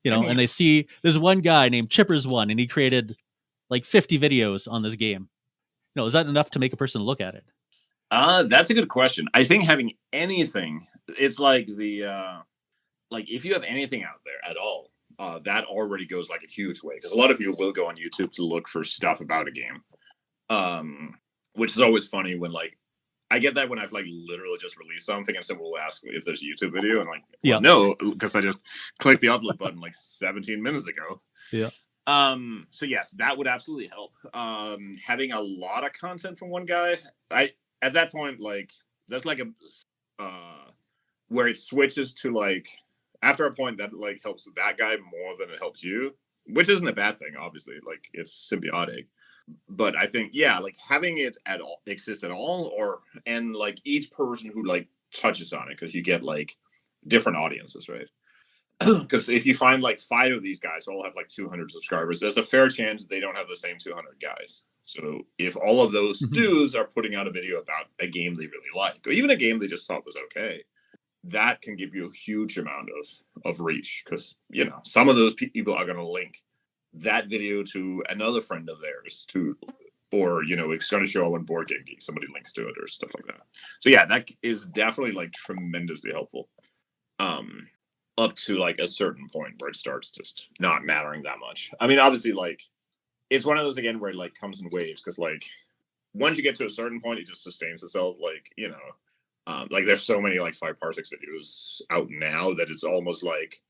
and they see there's one guy named Chippers1 and he created like 50 videos on this game. Is that enough to make a person look at it? That's a good question. I think having anything, it's like like if you have anything out there at all, that already goes like a huge way, because a lot of people will go on YouTube to look for stuff about a game, which is always funny when like I get that when I've like literally just released something and someone will ask if there's a YouTube video, and like, well, no, because I just clicked the upload button like 17 minutes ago. Yeah. So yes, that would absolutely help. Having a lot of content from one guy, at that point, like that's like where it switches to like, after a point that like helps that guy more than it helps you, which isn't a bad thing, obviously. Like, it's symbiotic. But I think, yeah, like having it at all exist at all, and like each person who like touches on it, because you get like different audiences, right? Because if you find like 5 of these guys all have like 200 subscribers, there's a fair chance they don't have the same 200 guys. So if all of those Mhm. dudes are putting out a video about a game they really like, or even a game they just thought was okay, that can give you a huge amount of reach, because some of those people are going to link that video to another friend of theirs, or it's going to show up on Board Game Geek, somebody links to it or stuff like that. So yeah, that is definitely like tremendously helpful, up to like a certain point where it starts just not mattering that much. I mean, obviously, like, it's one of those again where it like comes in waves, because like once you get to a certain point, it just sustains itself. Like, like there's so many like 5 parsecs videos out now that it's almost like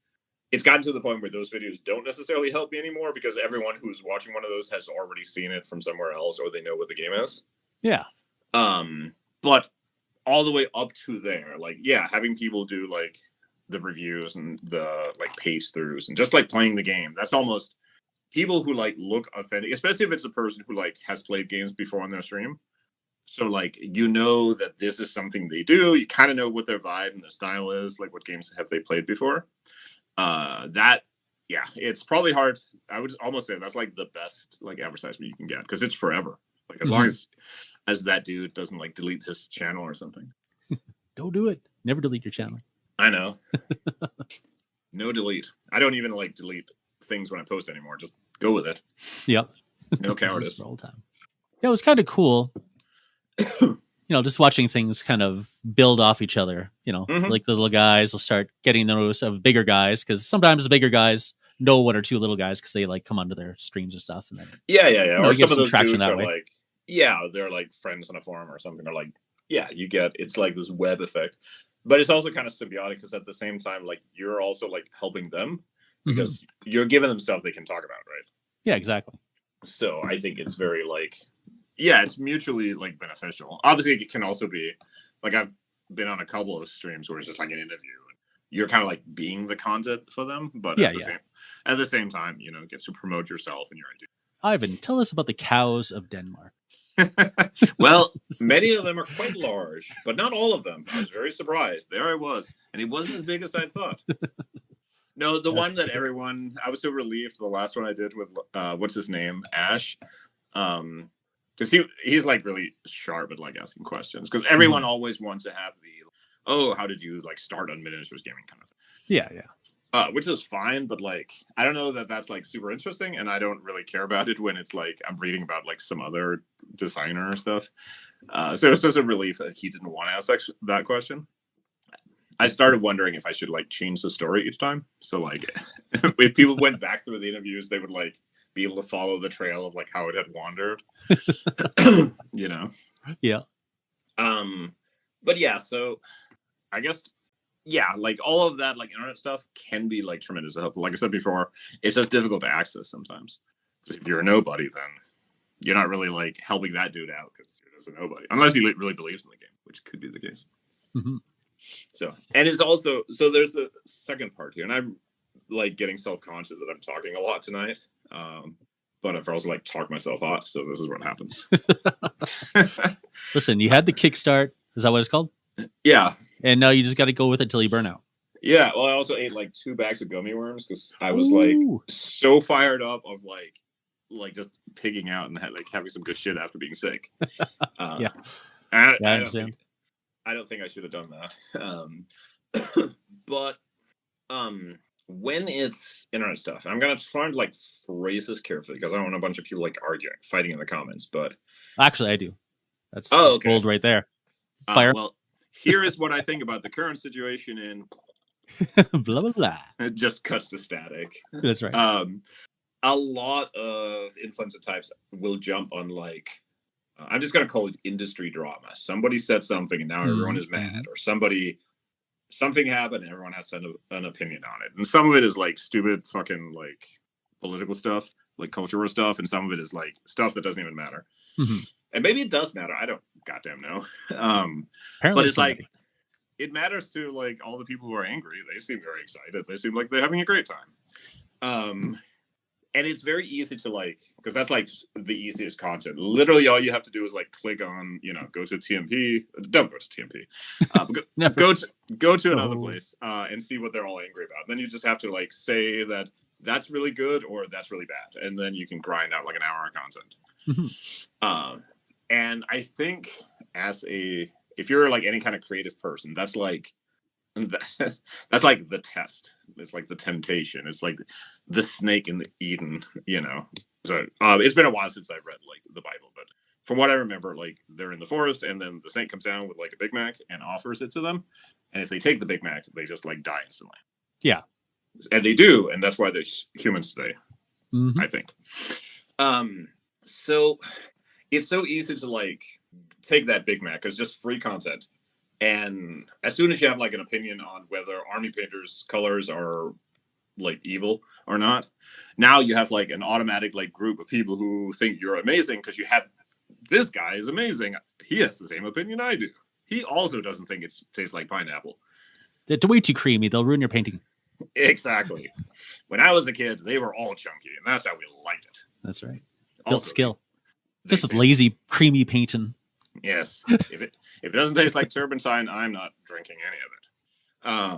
it's gotten to the point where those videos don't necessarily help me anymore, because everyone who's watching one of those has already seen it from somewhere else, or they know what the game is. Yeah. But all the way up to there, like, yeah, having people do like the reviews and the like page throughs and just like playing the game, that's almost people who like look authentic, especially if it's a person who like has played games before on their stream. So like, that this is something they do. You kind of know what their vibe and their style is, like what games have they played before. It's probably hard. I would almost say that's like the best like advertisement you can get, because it's forever. Like as long as that dude doesn't like delete his channel or something. Don't do it. Never delete your channel. I know. No delete. I don't even like delete things when I post anymore. Just go with it. Yep. No cowardice. For all time. Yeah, it was kind of cool. Just watching things kind of build off each other. Like the little guys will start getting the notice of bigger guys, because sometimes the bigger guys know 1 or 2 little guys because they like come onto their streams and stuff. And then, or some of those traction dudes that are way. like, they're like friends on a forum or something. Or like, it's like this web effect. But it's also kind of symbiotic, because at the same time, like, you're also like helping them, because you're giving them stuff they can talk about, right? Yeah, exactly. So I think it's very like, it's mutually like beneficial. Obviously, it can also be like, I've been on a couple of streams where it's just like an interview. You're kind of like being the content for them, but at the same time, it gets to promote yourself and your idea. Ivan, tell us about the cows of Denmark. Well, many of them are quite large, but not all of them. I was very surprised. There I was, and it wasn't as big as I thought. No, the one that I was so relieved. The last one I did with what's his name, Ash, because he's like really sharp at like asking questions, because everyone always wants to have the how did you like start on miniatures gaming kind of thing. Which is fine, but like, I don't know that that's like super interesting, and I don't really care about it when it's like I'm reading about like some other designer or stuff. So it's just a relief that he didn't want to ask that question. I started wondering if I should like change the story each time. So like, if people went back through the interviews, they would like be able to follow the trail of like how it had wandered. Yeah. But yeah, so I guess, like all of that like internet stuff can be like tremendously helpful. Like I said before, it's just difficult to access sometimes, because if you're a nobody, then you're not really like helping that dude out, because you're just a nobody, unless he really believes in the game, which could be the case. So, and it's also, so there's a second part here, and I'm like getting self-conscious that I'm talking a lot tonight, but I've also like talked myself hot, so this is what happens. Listen, you had the kickstart. Is that what it's called? Yeah. And now you just got to go with it till you burn out. Yeah. Well, I also ate like 2 bags of gummy worms, because I was like so fired up of like just pigging out and like having some good shit after being sick. I understand. I don't think I should have done that. But when it's internet stuff, and I'm gonna try and like phrase this carefully, because I don't want a bunch of people like arguing, fighting in the comments. But actually, I do. That's gold right there. Fire. Well, here is what I think about the current situation in blah blah blah. It just cuts to static. That's right. A lot of influencer types will jump on like, I'm just gonna call it industry drama. Somebody said something and now everyone is mad, or something happened and everyone has to have an opinion on it. And some of it is like stupid fucking like political stuff, like cultural stuff, and some of it is like stuff that doesn't even matter. And maybe it does matter. I don't goddamn know. But it's like, it matters to like all the people who are angry. They seem very excited. They seem like they're having a great time. And it's very easy to like, because that's like the easiest content. Literally all you have to do is like click on, go to TMP. Don't go to TMP. Go to another place and see what they're all angry about. Then you just have to like say that that's really good or that's really bad. And then you can grind out like an hour of content. And I think if you're like any kind of creative person, that's like the test. It's like the temptation. It's like the snake in the Eden, So it's been a while since I've read like the Bible, but from what I remember, like they're in the forest, and then the snake comes down with like a Big Mac and offers it to them. And if they take the Big Mac, they just like die instantly. Yeah, and they do, and that's why there's humans today. I think. So it's so easy to like take that Big Mac as just free content. And as soon as you have like an opinion on whether army painters' colors are like evil or not, now you have like an automatic like group of people who think you're amazing because you have this guy is amazing. He has the same opinion I do. He also doesn't think it tastes like pineapple. They're way too creamy. They'll ruin your painting. Exactly. When I was a kid, they were all chunky, and that's how we liked it. That's right. Built Also, skill. Just lazy, creamy painting. Yes. If it doesn't taste like turpentine, I'm not drinking any of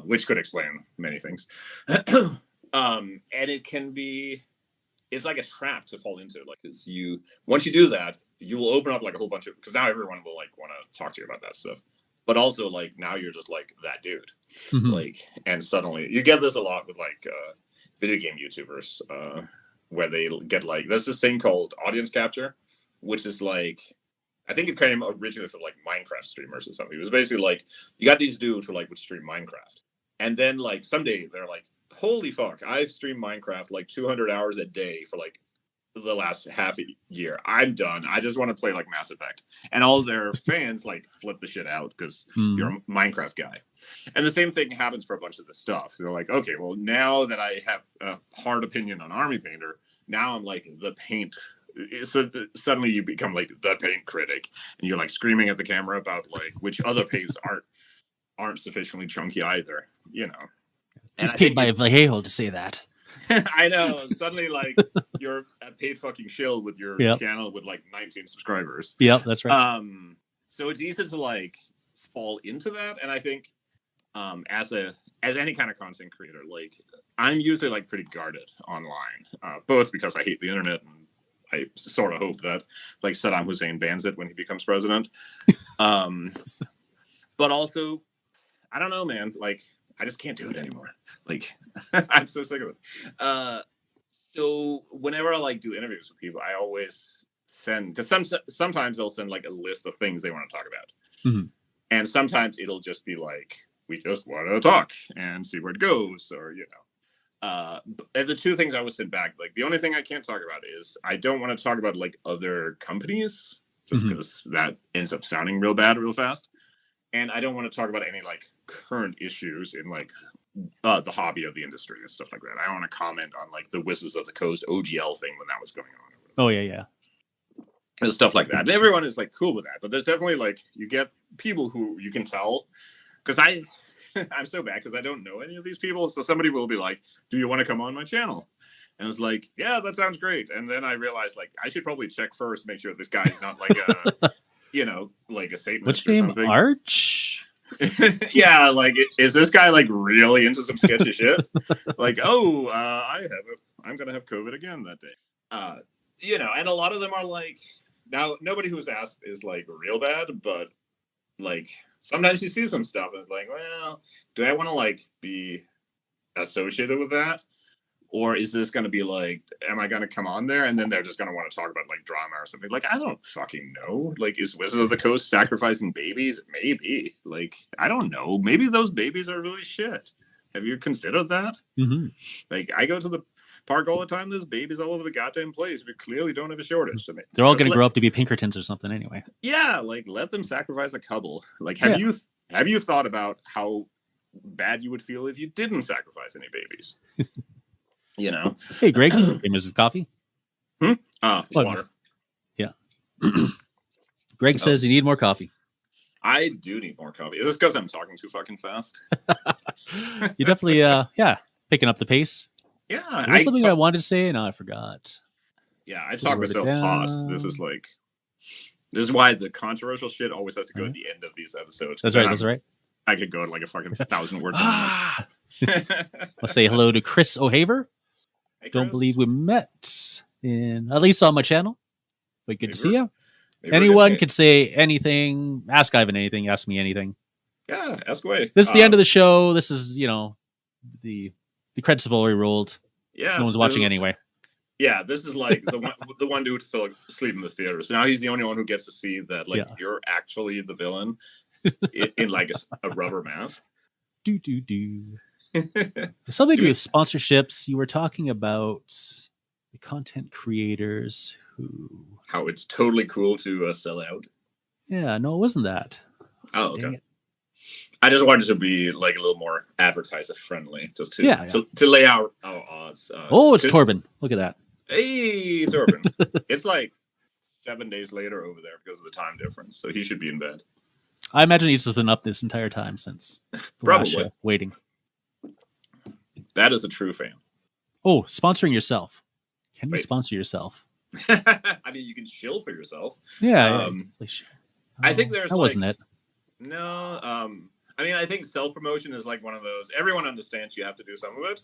it. Which could explain many things. And it can be, it's like a trap to fall into. Like, once you do that, you will open up like a whole bunch of, because now everyone will like want to talk to you about that stuff. But also like now you're just like that dude. Like, and suddenly you get this a lot with like video game YouTubers where they get like, there's this thing called audience capture, which is like, I think it came originally from like Minecraft streamers or something. It was basically like, you got these dudes who like would stream Minecraft. And then like someday they're like, holy fuck, I've streamed Minecraft like 200 hours a day for like the last half a year. I'm done. I just want to play like Mass Effect. And all their fans like flip the shit out because you're a Minecraft guy. And the same thing happens for a bunch of the stuff. They're like, okay, well, now that I have a hard opinion on Army Painter, now I'm like the paint. So suddenly you become like the paint critic, and you're like screaming at the camera about like which other paints aren't sufficiently chunky either, And He's paid by Vallejo to say that. I know. Suddenly, like you're a paid fucking shill with your channel with like 19 subscribers. Yep, that's right. So it's easy to like fall into that, and I think as any kind of content creator, like I'm usually like pretty guarded online, both because I hate the internet and I sort of hope that like Saddam Hussein bans it when he becomes president. But also, I don't know, man. Like, I just can't do it anymore. Like, I'm so sick of it. So whenever I like do interviews with people, I always send, because sometimes they'll send like a list of things they want to talk about. And sometimes it'll just be like, we just want to talk and see where it goes, or, and the two things I would send back, like the only thing I can't talk about is I don't want to talk about like other companies just because that ends up sounding real bad real fast. And I don't want to talk about any like current issues in like the hobby of the industry and stuff like that. I don't want to comment on like the Wizards of the Coast OGL thing when that was going on. Oh yeah. And stuff like that. And everyone is like cool with that. But there's definitely like, you get people who you can tell, because I'm so bad because I don't know any of these people. So somebody will be like, do you want to come on my channel? And I was like, yeah, that sounds great. And then I realized like I should probably check first, make sure this guy's not like a, like a Satanist. What's your name? Something. Arch? Yeah, like is this guy like really into some sketchy shit? Like, I'm gonna have COVID again that day. And a lot of them are like, now nobody who's asked is like real bad, but like sometimes you see some stuff and it's like, well, do I want to like be associated with that? Or is this going to be like, am I going to come on there? And then they're just going to want to talk about like drama or something. Like, I don't fucking know. Like, is Wizards of the Coast sacrificing babies? Maybe. Like, I don't know. Maybe those babies are really shit. Have you considered that? Like, I go to the park all the time. There's babies all over the goddamn place. We clearly don't have a shortage. I mean, they're all going to grow up to be Pinkertons or something anyway. Yeah, like let them sacrifice a couple. Like, have you thought about how bad you would feel if you didn't sacrifice any babies? Hey, Greg, Mrs. Coffee. Water. Yeah. Greg says you need more coffee. I do need more coffee. Is this because I'm talking too fucking fast? You definitely, picking up the pace. Yeah. There's something I wanted to say, and I forgot. Yeah, I talk myself fast. This is why the controversial shit always has to go at the end of these episodes. That's right. I could go like a fucking 1,000 words. I'll say hello to Chris O'Haver. Hey, Chris. Don't believe we met at least on my channel, But good to see you. maybe we're Anyone getting could say anything. Ask Ivan anything. Ask me anything. Yeah, ask away. This is the end of the show. This is, the credits have already rolled. Yeah, No one's watching anyway. Yeah, this is like the one dude who fell asleep in the theater. So now he's the only one who gets to see that, like, you're actually the villain in like a rubber mask. Something to do with sponsorships. You were talking about the content creators how it's totally cool to sell out. Yeah, no, it wasn't that. Oh, okay. I just wanted to be like a little more advertiser friendly, just to lay out our odds. It's Torben. Look at that. Hey, Torben. It's like 7 days later over there because of the time difference, so he should be in bed. I imagine he's just been up this entire time since probably waiting. That is a true fan. Oh, sponsoring yourself. Can you sponsor yourself? I mean, you can shill for yourself. Yeah. I think there's that wasn't it. No. I mean, I think self-promotion is like one of those. Everyone understands you have to do some of it.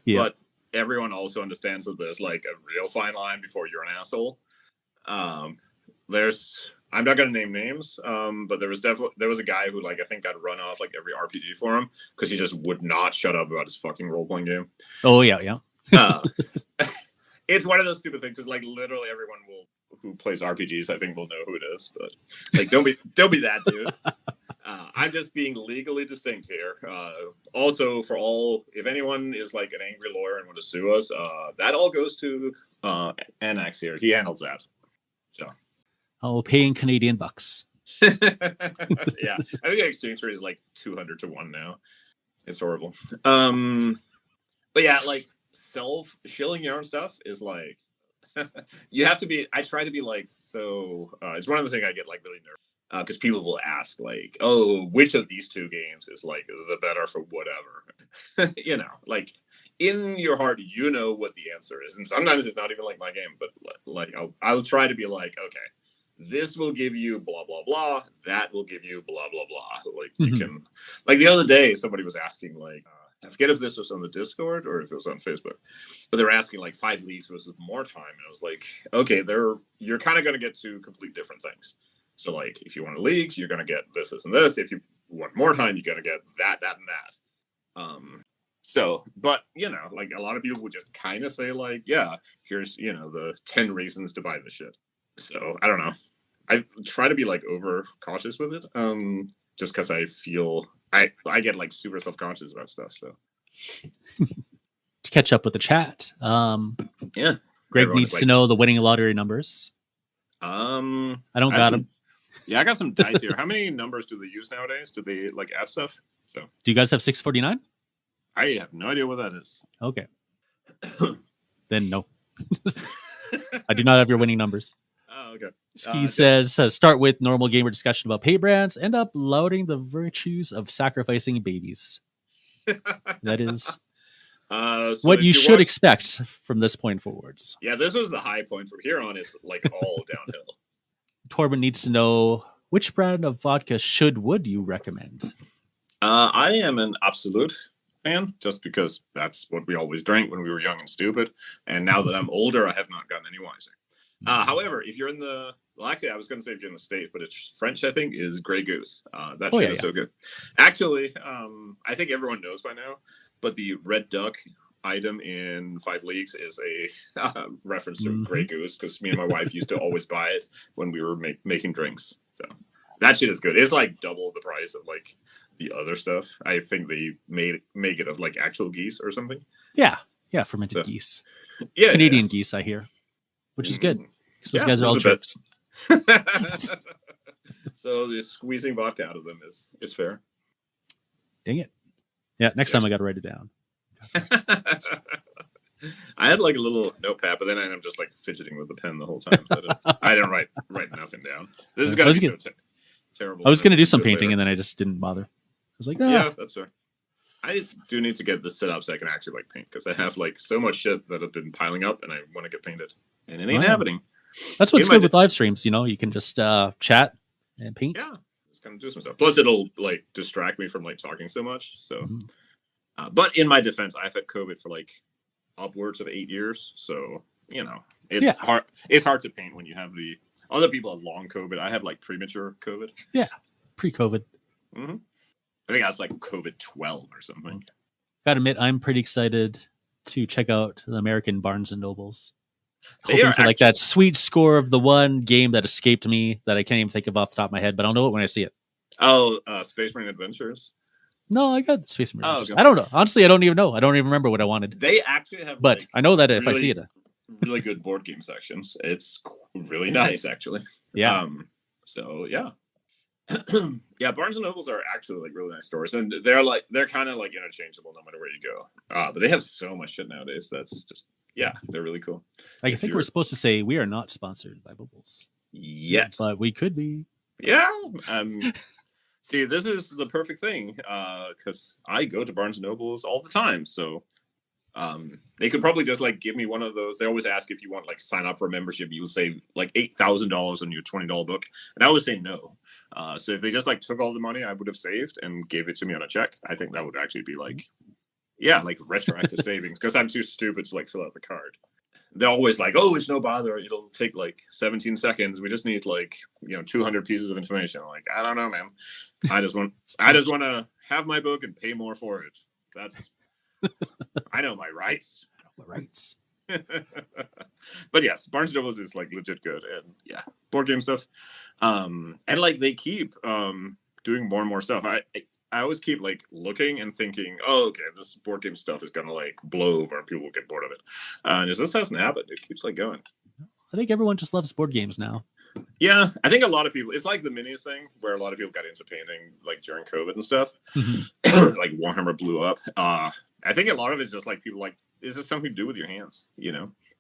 Yeah. But everyone also understands that there's like a real fine line before you're an asshole. I'm not going to name names, but there was a guy who, like, I think got run off like every RPG forum because he just would not shut up about his fucking role-playing game. Oh, yeah. It's one of those stupid things because, like, literally everyone who plays RPGs, I think, will know who it is. But, like, don't be that dude. I'm just being legally distinct here. Also, if anyone is like an angry lawyer and want to sue us, that all goes to Anax here. He handles that. So, paying Canadian bucks. Yeah, I think the exchange rate is like 200 to 1 now. It's horrible. But yeah, like shilling your own stuff is like you have to be. I try to be like so. It's one of the things I get like really nervous. Because people will ask, like, oh, which of these two games is, like, the better for whatever? Like, in your heart, you know what the answer is. And sometimes it's not even, like, my game. But, like, I'll try to be like, okay, this will give you blah, blah, blah. That will give you blah, blah, blah. Like, you can... Like, the other day, somebody was asking, like... I forget if this was on the Discord or if it was on Facebook. But they were asking, like, 5 leagues versus more time. And I was like, okay, you're kind of going to get to complete different things. So, like, if you want leagues, you're going to get this, and this. If you want more time, you're going to get that, and that. But, like, a lot of people would just kind of say, like, yeah, here's, the 10 reasons to buy this shit. So, I don't know. I try to be, like, over cautious with it. Just because I feel, I get, like, super self-conscious about stuff, so. To catch up with the chat. Yeah. Greg needs to know the winning lottery numbers. I don't got them. Yeah, I got some dice here. How many numbers do they use nowadays? Do they like add stuff? So, do you guys have 649? I have no idea what that is. Okay. Then no. I do not have your winning numbers. Oh, okay. Ski says, start with normal gamer discussion about pay brands, end up lauding the virtues of sacrificing babies. That is what you should expect from this point forwards. Yeah, this was the high point. From here on, it's like all downhill. Torben needs to know, which brand of vodka would you recommend? I am an Absolute fan, just because that's what we always drank when we were young and stupid. And now that I'm older, I have not gotten any wiser. However, if you're in actually, I was going to say if you're in the States, but it's French, I think, is Grey Goose. That shit is so good. Actually, I think everyone knows by now, but the Red Duck item in 5 Leagues is a reference to Grey Goose, because me and my wife used to always buy it when we were making drinks. So that shit is good. It's like double the price of like the other stuff. I think they make it of like actual geese or something. Yeah, fermented geese. Yeah, Canadian geese, I hear, which is good because those guys are all jerks. So the squeezing vodka out of them is fair. Dang it! Yeah, next time I got to write it down. I had like a little notepad, but then I'm just like fidgeting with the pen the whole time. I didn't write nothing down. This is gonna be terrible. I was gonna do some painting, and then I just didn't bother. I was like, yeah, that's fair. I do need to get this set up so I can actually like paint, because I have like so much shit that have been piling up, and I want to get painted, and it ain't happening. That's what's good with live streams. You can just chat and paint. Yeah, just kind of do some stuff. Plus, it'll like distract me from like talking so much. So. But in my defense, I've had COVID for like upwards of 8 years. So you know, it's hard. It's hard to paint when you have the other people have long COVID. I have like premature COVID. Yeah, pre-COVID. Mm-hmm. I think that's like COVID 12 or something. Gotta admit, I'm pretty excited to check out the American Barnes and Nobles. Hoping for like that sweet score of the one game that escaped me that I can't even think of off the top of my head, but I'll know it when I see it. Oh, Space Marine Adventures. No, I got Space Marine Adventures. Okay. I don't know. Honestly, I don't even know. I don't even remember what I wanted. They actually have, but like, I know that if I see it, really good board game sections. It's really nice, actually. Yeah. So yeah. Yeah, Barnes and Nobles are actually like really nice stores, and they're kind of like interchangeable no matter where you go. But they have so much shit nowadays. That's just they're really cool. I think we're supposed to say we are not sponsored by Bubbles yet, but we could be. Yeah. See, this is the perfect thing because I go to Barnes and Nobles all the time, so they could probably just like give me one of those. They always ask if you want like sign up for a membership. You'll save like $8,000 on your $20 book, and I always say no. So if they just like took all the money I would have saved and gave it to me on a check, I think that would actually be like, like retroactive savings, because I'm too stupid to like fill out the card. They're always like, oh, it's no bother. It'll take like 17 seconds. We just need like 200 pieces of information. I'm like, I don't know, man. I just want to have my book and pay more for it. That's I know my rights. But yes, Barnes & Nobles is like legit good, and board game stuff. And like they keep doing more and more stuff. I always keep like looking and thinking, oh, okay, this board game stuff is gonna like blow over and people will get bored of it. And this hasn't happened. It keeps like going. I think everyone just loves board games now. Yeah, I think a lot of people. It's like the minis thing, where a lot of people got into painting like during COVID and stuff. Like Warhammer blew up. I think a lot of it's just like people like, is this something to do with your hands? You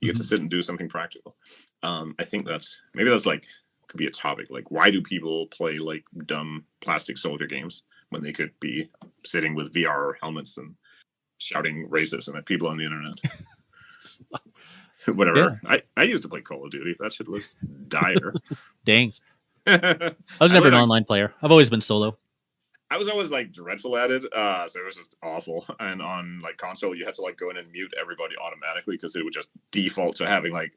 get to sit and do something practical. I think that's like could be a topic. Like, why do people play like dumb plastic soldier games when they could be sitting with VR helmets and shouting racism at people on the internet? Whatever. Yeah. I used to play Call of Duty. That shit was dire. Dang. I was never an online player. I've always been solo. I was always like dreadful at it. So it was just awful. And on like console, you had to like go in and mute everybody automatically because it would just default to having like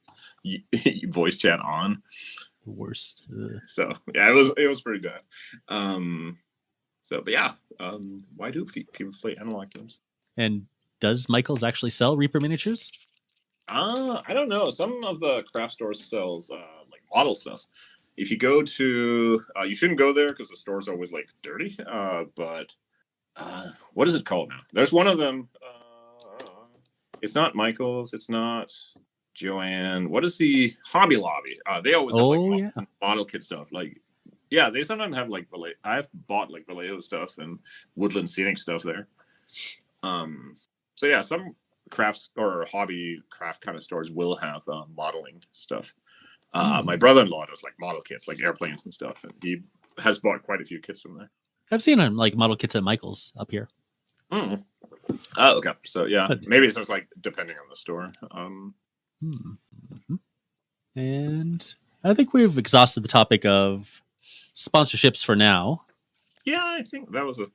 voice chat on. The worst. So yeah, it was pretty bad. Why do people play analog games? And does Michael's actually sell Reaper miniatures? I don't know. Some of the craft stores sells like model stuff. If you go to, you shouldn't go there because the store's always like dirty. But what is it called now? There's one of them. It's not Michael's. It's not Joanne. What is the Hobby Lobby? They always have like model kit stuff. Like, they sometimes have like I've bought like Vallejo stuff and Woodland Scenic stuff there. So yeah, some crafts or hobby craft kind of stores will have modeling stuff. My brother-in-law does like model kits, like airplanes and stuff, and he has bought quite a few kits from there. I've seen him like model kits at Michael's up here. Oh, okay. So yeah, maybe it's just like depending on the store. And I think we've exhausted the topic of sponsorships for now. Yeah, I think that was a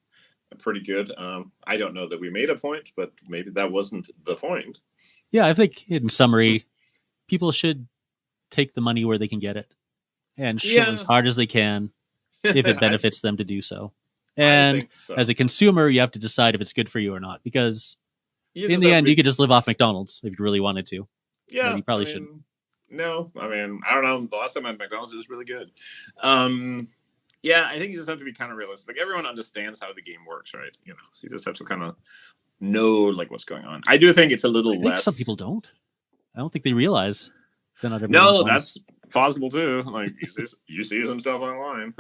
pretty good. I don't know that we made a point, but maybe that wasn't the point. Yeah, I think in summary, people should take the money where they can get it and shove as hard as they can if it benefits them to do so. And as a consumer, you have to decide if it's good for you or not, because in the end, you could just live off McDonald's if you really wanted to. Yeah, but you probably shouldn't. No, I mean, I don't know. The last time I had McDonald's, it was really good. Yeah, I think you just have to be kind of realistic. Like, everyone understands how the game works, right? So you just have to kind of know like what's going on. I do think it's a little less. Some people don't. I don't think they realize. No, that's possible too. Like you see some stuff online.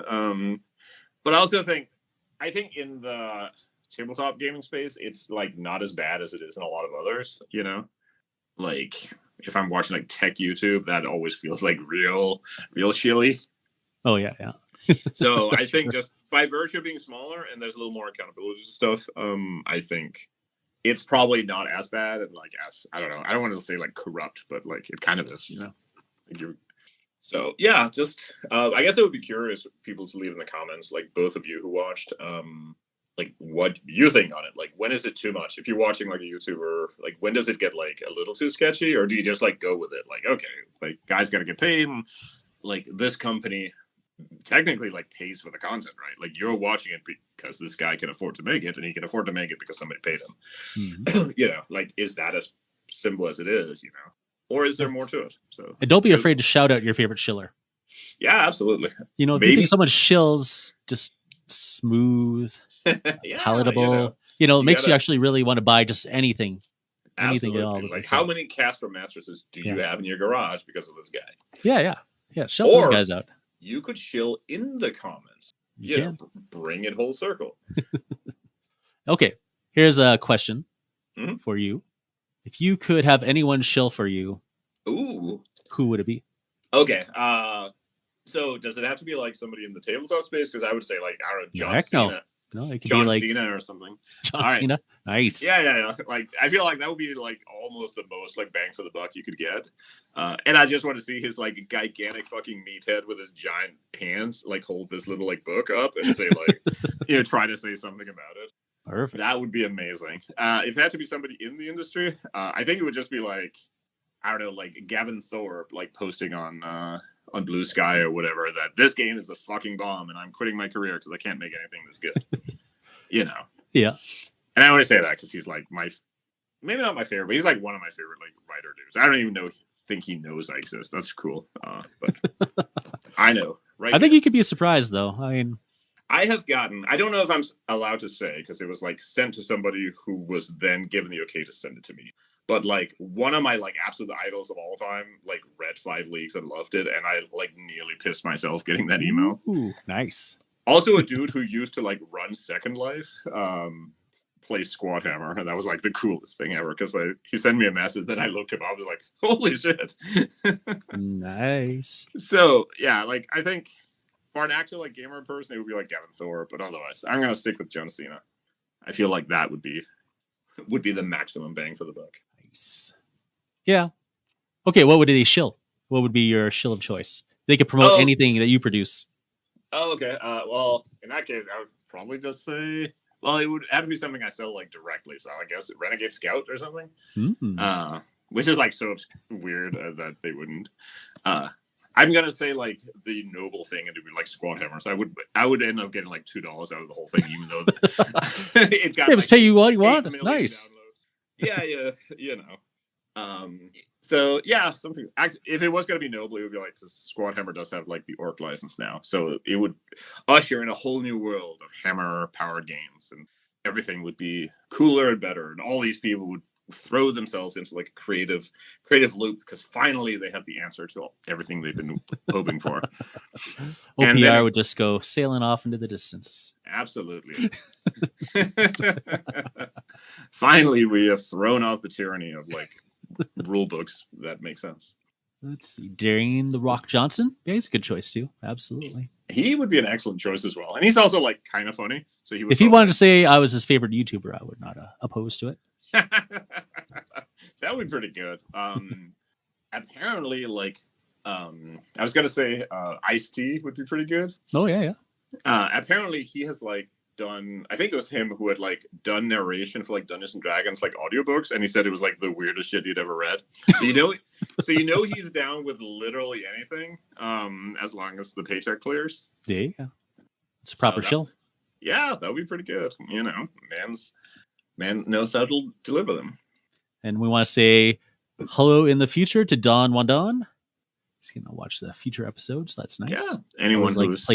But I also think in the tabletop gaming space, it's like not as bad as it is in a lot of others. Like if I'm watching like tech YouTube, that always feels like real chilly. Oh yeah. So I think just by virtue of being smaller and there's a little more accountability stuff, I think it's probably not as bad and like as I don't know. I don't want to say like corrupt, but like it kind of is, So yeah, just I guess I would be curious for people to leave in the comments, like both of you who watched, what you think on it. Like, when is it too much? If you're watching like a YouTuber, like when does it get like a little too sketchy, or do you just like go with it? Like, okay, like guys got to get paid, and like this company technically like pays for the content, right? Like you're watching it because this guy can afford to make it, and he can afford to make it because somebody paid him. You know, like, is that as simple as it is? You know, or is there more to it? So, and don't be afraid to shout out your favorite shiller. Yeah, absolutely. You know, if you think someone shills just smooth, palatable, it makes you actually really want to buy just anything. Anything at all. Like, how many Casper mattresses do you have in your garage because of this guy? Yeah. Shout those guys out. You could shill in the comments. You know, bring it whole circle. Okay, here's a question for you. If you could have anyone shill for you, who would it be? Okay, so does it have to be like somebody in the tabletop space? Because I would say like, I don't know, John Cena. No, it could John be like Cena or something. John Cena. Nice. Yeah. Like, I feel like that would be like almost the most like bang for the buck you could get. And I just want to see his like gigantic fucking meathead with his giant hands like hold this little like book up and say like, try to say something about it. Perfect. That would be amazing. If it had to be somebody in the industry, I think it would just be like, I don't know, like Gavin Thorpe, like posting on Blue Sky or whatever, that this game is a fucking bomb and I'm quitting my career because I can't make anything this good. Yeah. And I only say that because he's like maybe not my favorite, but he's like one of my favorite like writer dudes. I don't even think he knows I exist. That's cool. But I know. Right. I think you could be surprised though. I mean, I have gotten, I don't know if I'm allowed to say because it was like sent to somebody who was then given the okay to send it to me. But like one of my like absolute idols of all time, like read 5 Leagues and loved it, and I like nearly pissed myself getting that email. Ooh, nice. Also, a dude who used to like run Second Life, plays Squad Hammer, and that was like the coolest thing ever because he sent me a message that I looked him up. I was like, holy shit. Nice. So yeah, like I think for an actual like gamer person, it would be like Gavin Thorpe, but otherwise, I'm gonna stick with John Cena. I feel like that would be the maximum bang for the buck. Yeah. Okay, what would they shill? What would be your shill of choice? They could promote anything that you produce. Oh, okay. Well, in that case, I would probably just say, well, it would have to be something I sell like directly. So I guess Renegade Scout or something. Which is like so weird that they wouldn't. I'm gonna say like the noble thing, and it would be like Squad Hammer. So I would end up getting like $2 out of the whole thing, even though it got. Just pay you what you want. Nice. Downloads. Yeah, So yeah, something. If it was gonna be noble, it would be like, because Squad Hammer does have like the Orc license now, so it would usher in a whole new world of Hammer powered games, and everything would be cooler and better, and all these people would throw themselves into like a creative loop because finally they have the answer to everything they've been hoping for. And OPR would just go sailing off into the distance. Absolutely. Finally, we have thrown out the tyranny of like rule books that make sense. Let's see. Darian the Rock Johnson. Yeah, he's a good choice too. Absolutely. He would be an excellent choice as well. And he's also like kind of funny. So if he wanted to say I was his favorite YouTuber, I would not oppose to it. That would be pretty good. Apparently, like, I was gonna say Ice-T would be pretty good. Oh yeah. Apparently, he has like done. I think it was him who had like done narration for like Dungeons and Dragons like audiobooks, and he said it was like the weirdest shit he'd ever read. So you know he's down with literally anything, as long as the paycheck clears. Yeah, it's a proper shill. Yeah, that would be pretty good. You know, man knows how to deliver them. And we want to say hello in the future to Don Wandon. He's going to watch the future episodes. That's nice. Yeah, anyone who's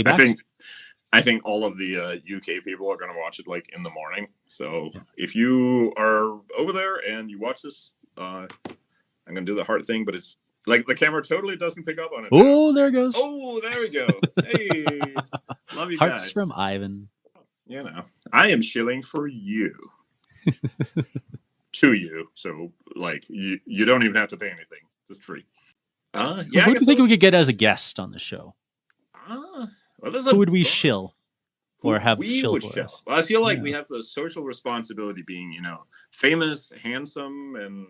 I think all of the UK people are going to watch it like in the morning. So if you are over there and you watch this, I'm going to do the heart thing, but it's like the camera totally doesn't pick up on it. Oh, there it goes. Oh, there we go. Hey, love you Hearts guys. from Ivan. You know, I am shilling for you. To you, so like you don't even have to pay anything, just free. Who do you think we could get as a guest on the show? Who would we shill or have shill for us? Well, I feel like we have the social responsibility being, famous, handsome, and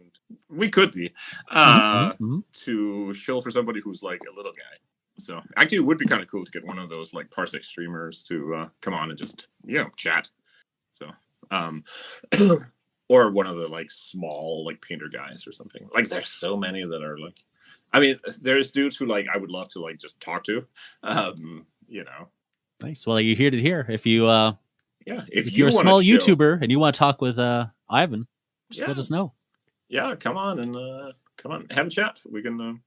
we could be to shill for somebody who's like a little guy. So actually, it would be kind of cool to get one of those like Parsec streamers to come on and just chat. So, or one of the like small like painter guys or something. Like there's so many that are like, I mean, there's dudes who like I would love to like just talk to, you know. Nice. Well, you heard it here. If you yeah, if you're a small YouTuber and you want to talk with Ivan, just let us know. Yeah, come on and have a chat. We can.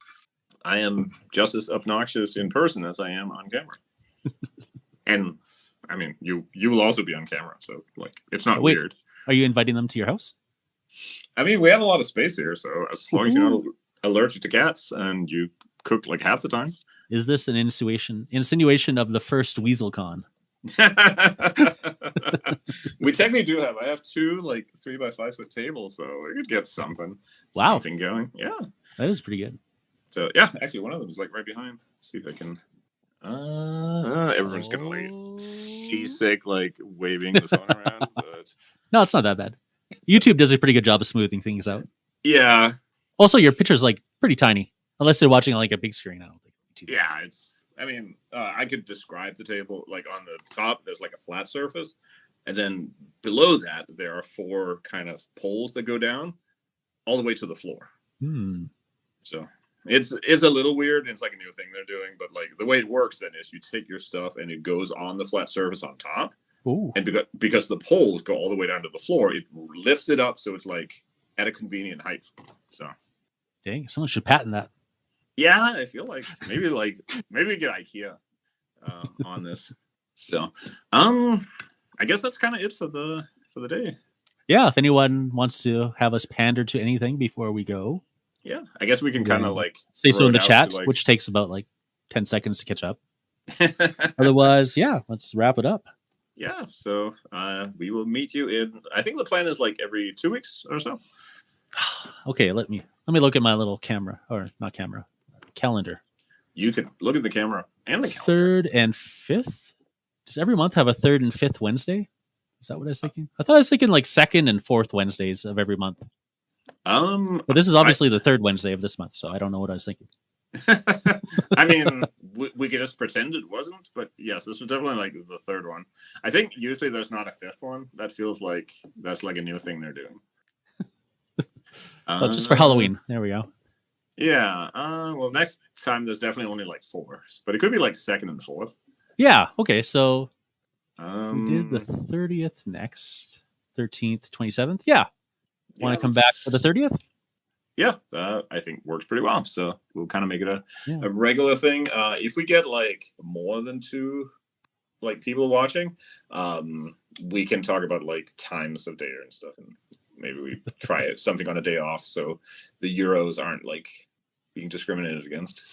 I am just as obnoxious in person as I am on camera, and I mean, you will also be on camera, so like it's not weird. Are you inviting them to your house? I mean, we have a lot of space here, so as long as you're not allergic to cats and you cook like half the time. Is this an insinuation of the first WeaselCon? We technically do have. I have 2 like 3x5 foot tables, so we could get something going. Yeah, that is pretty good. So yeah, actually, one of them is like right behind. Let's see if I can. Everyone's gonna like seasick, like waving the phone around. But no, it's not that bad. YouTube does a pretty good job of smoothing things out. Yeah. Also, your picture's like pretty tiny, unless you're watching on like a big screen. I don't think. YouTube. Yeah, it's. I mean, I could describe the table like on the top. There's like a flat surface, and then below that there are 4 kind of poles that go down all the way to the floor. So. It's a little weird. It's like a new thing they're doing, but like the way it works then is you take your stuff and it goes on the flat surface on top. Ooh. And because the poles go all the way down to the floor, it lifts it up so it's like at a convenient height. So, dang, someone should patent that. Yeah, I feel like maybe we get IKEA on this. So, I guess that's kind of it for the day. Yeah, if anyone wants to have us pander to anything before we go. Yeah, I guess we can kind of like say so in the chat, which takes about like 10 seconds to catch up. Otherwise, yeah, let's wrap it up. Yeah, so we will meet you in. I think the plan is like every 2 weeks or so. Okay, let me look at my little calendar. You can look at the camera and the calendar. 3rd and 5th. Does every month have a 3rd and 5th Wednesday? Is that what I was thinking? I thought I was thinking like 2nd and 4th Wednesdays of every month. But this is obviously the 3rd Wednesday of this month, so I don't know what I was thinking. I mean, we could just pretend it wasn't, but yes, this was definitely like the 3rd one. I think usually there's not a 5th one. That feels like that's like a new thing they're doing. Well, just for Halloween. There we go. Yeah. Well, next time there's definitely only like 4, but it could be like 2nd and 4th. Yeah. Okay. So we did the 30th next, 13th, 27th. Yeah. Want to come back for the 30th? Yeah, I think works pretty well. So we'll kind of make it a regular thing. If we get like more than 2 like people watching, we can talk about like times of day and stuff, and maybe we try something on a day off so the Euros aren't like being discriminated against.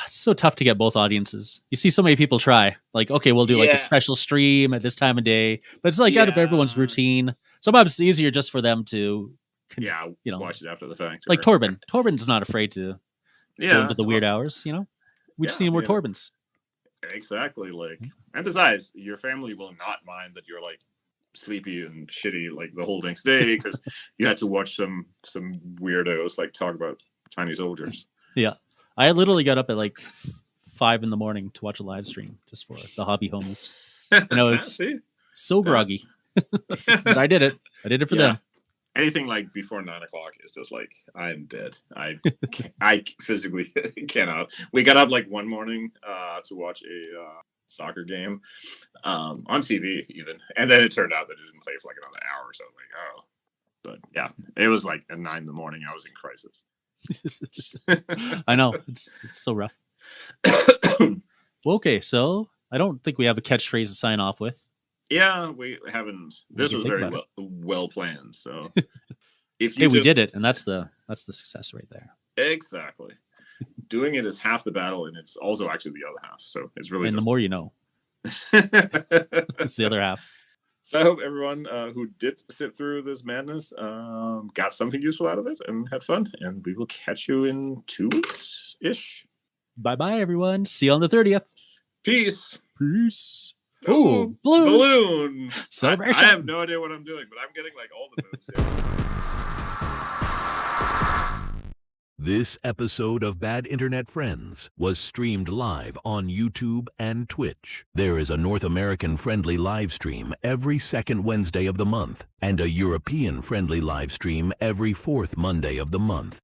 It's so tough to get both audiences. You see so many people try. Like, okay, we'll do like a special stream at this time of day, but it's like out of everyone's routine. Sometimes it's easier just for them to, watch it after the fact. Like Torben. Torben's not afraid to go into the weird hours. We just need more Torbens. Exactly. Like, and besides, your family will not mind that you're like sleepy and shitty like the whole next day because you had to watch some weirdos like talk about tiny soldiers. Yeah. I literally got up at like 5 a.m. to watch a live stream just for the hobby homies. And I was so groggy. But I did it. I did it for them. Anything like before 9 o'clock is just like, I'm dead. I physically cannot. We got up like one morning to watch a soccer game on TV even. And then it turned out that it didn't play for like another hour. So I was like, oh. But yeah, it was like at 9 a.m. I was in crisis. I know. It's so rough. Well, okay, so I don't think we have a catchphrase to sign off with. Yeah, we haven't. This was very well planned. So if you we did it, and that's the success right there. Exactly. Doing it is half the battle, and it's also actually the other half. So it's really the more you know. It's the other half. So I hope everyone who did sit through this madness got something useful out of it and had fun. And we will catch you in 2 weeks-ish. Bye-bye, everyone. See you on the 30th. Peace. Peace. Oh, balloons. Celebration. I have no idea what I'm doing, but I'm getting like all the moves here. This episode of Bad Internet Friends was streamed live on YouTube and Twitch. There is a North American-friendly live stream every second Wednesday of the month and a European-friendly live stream every fourth Monday of the month.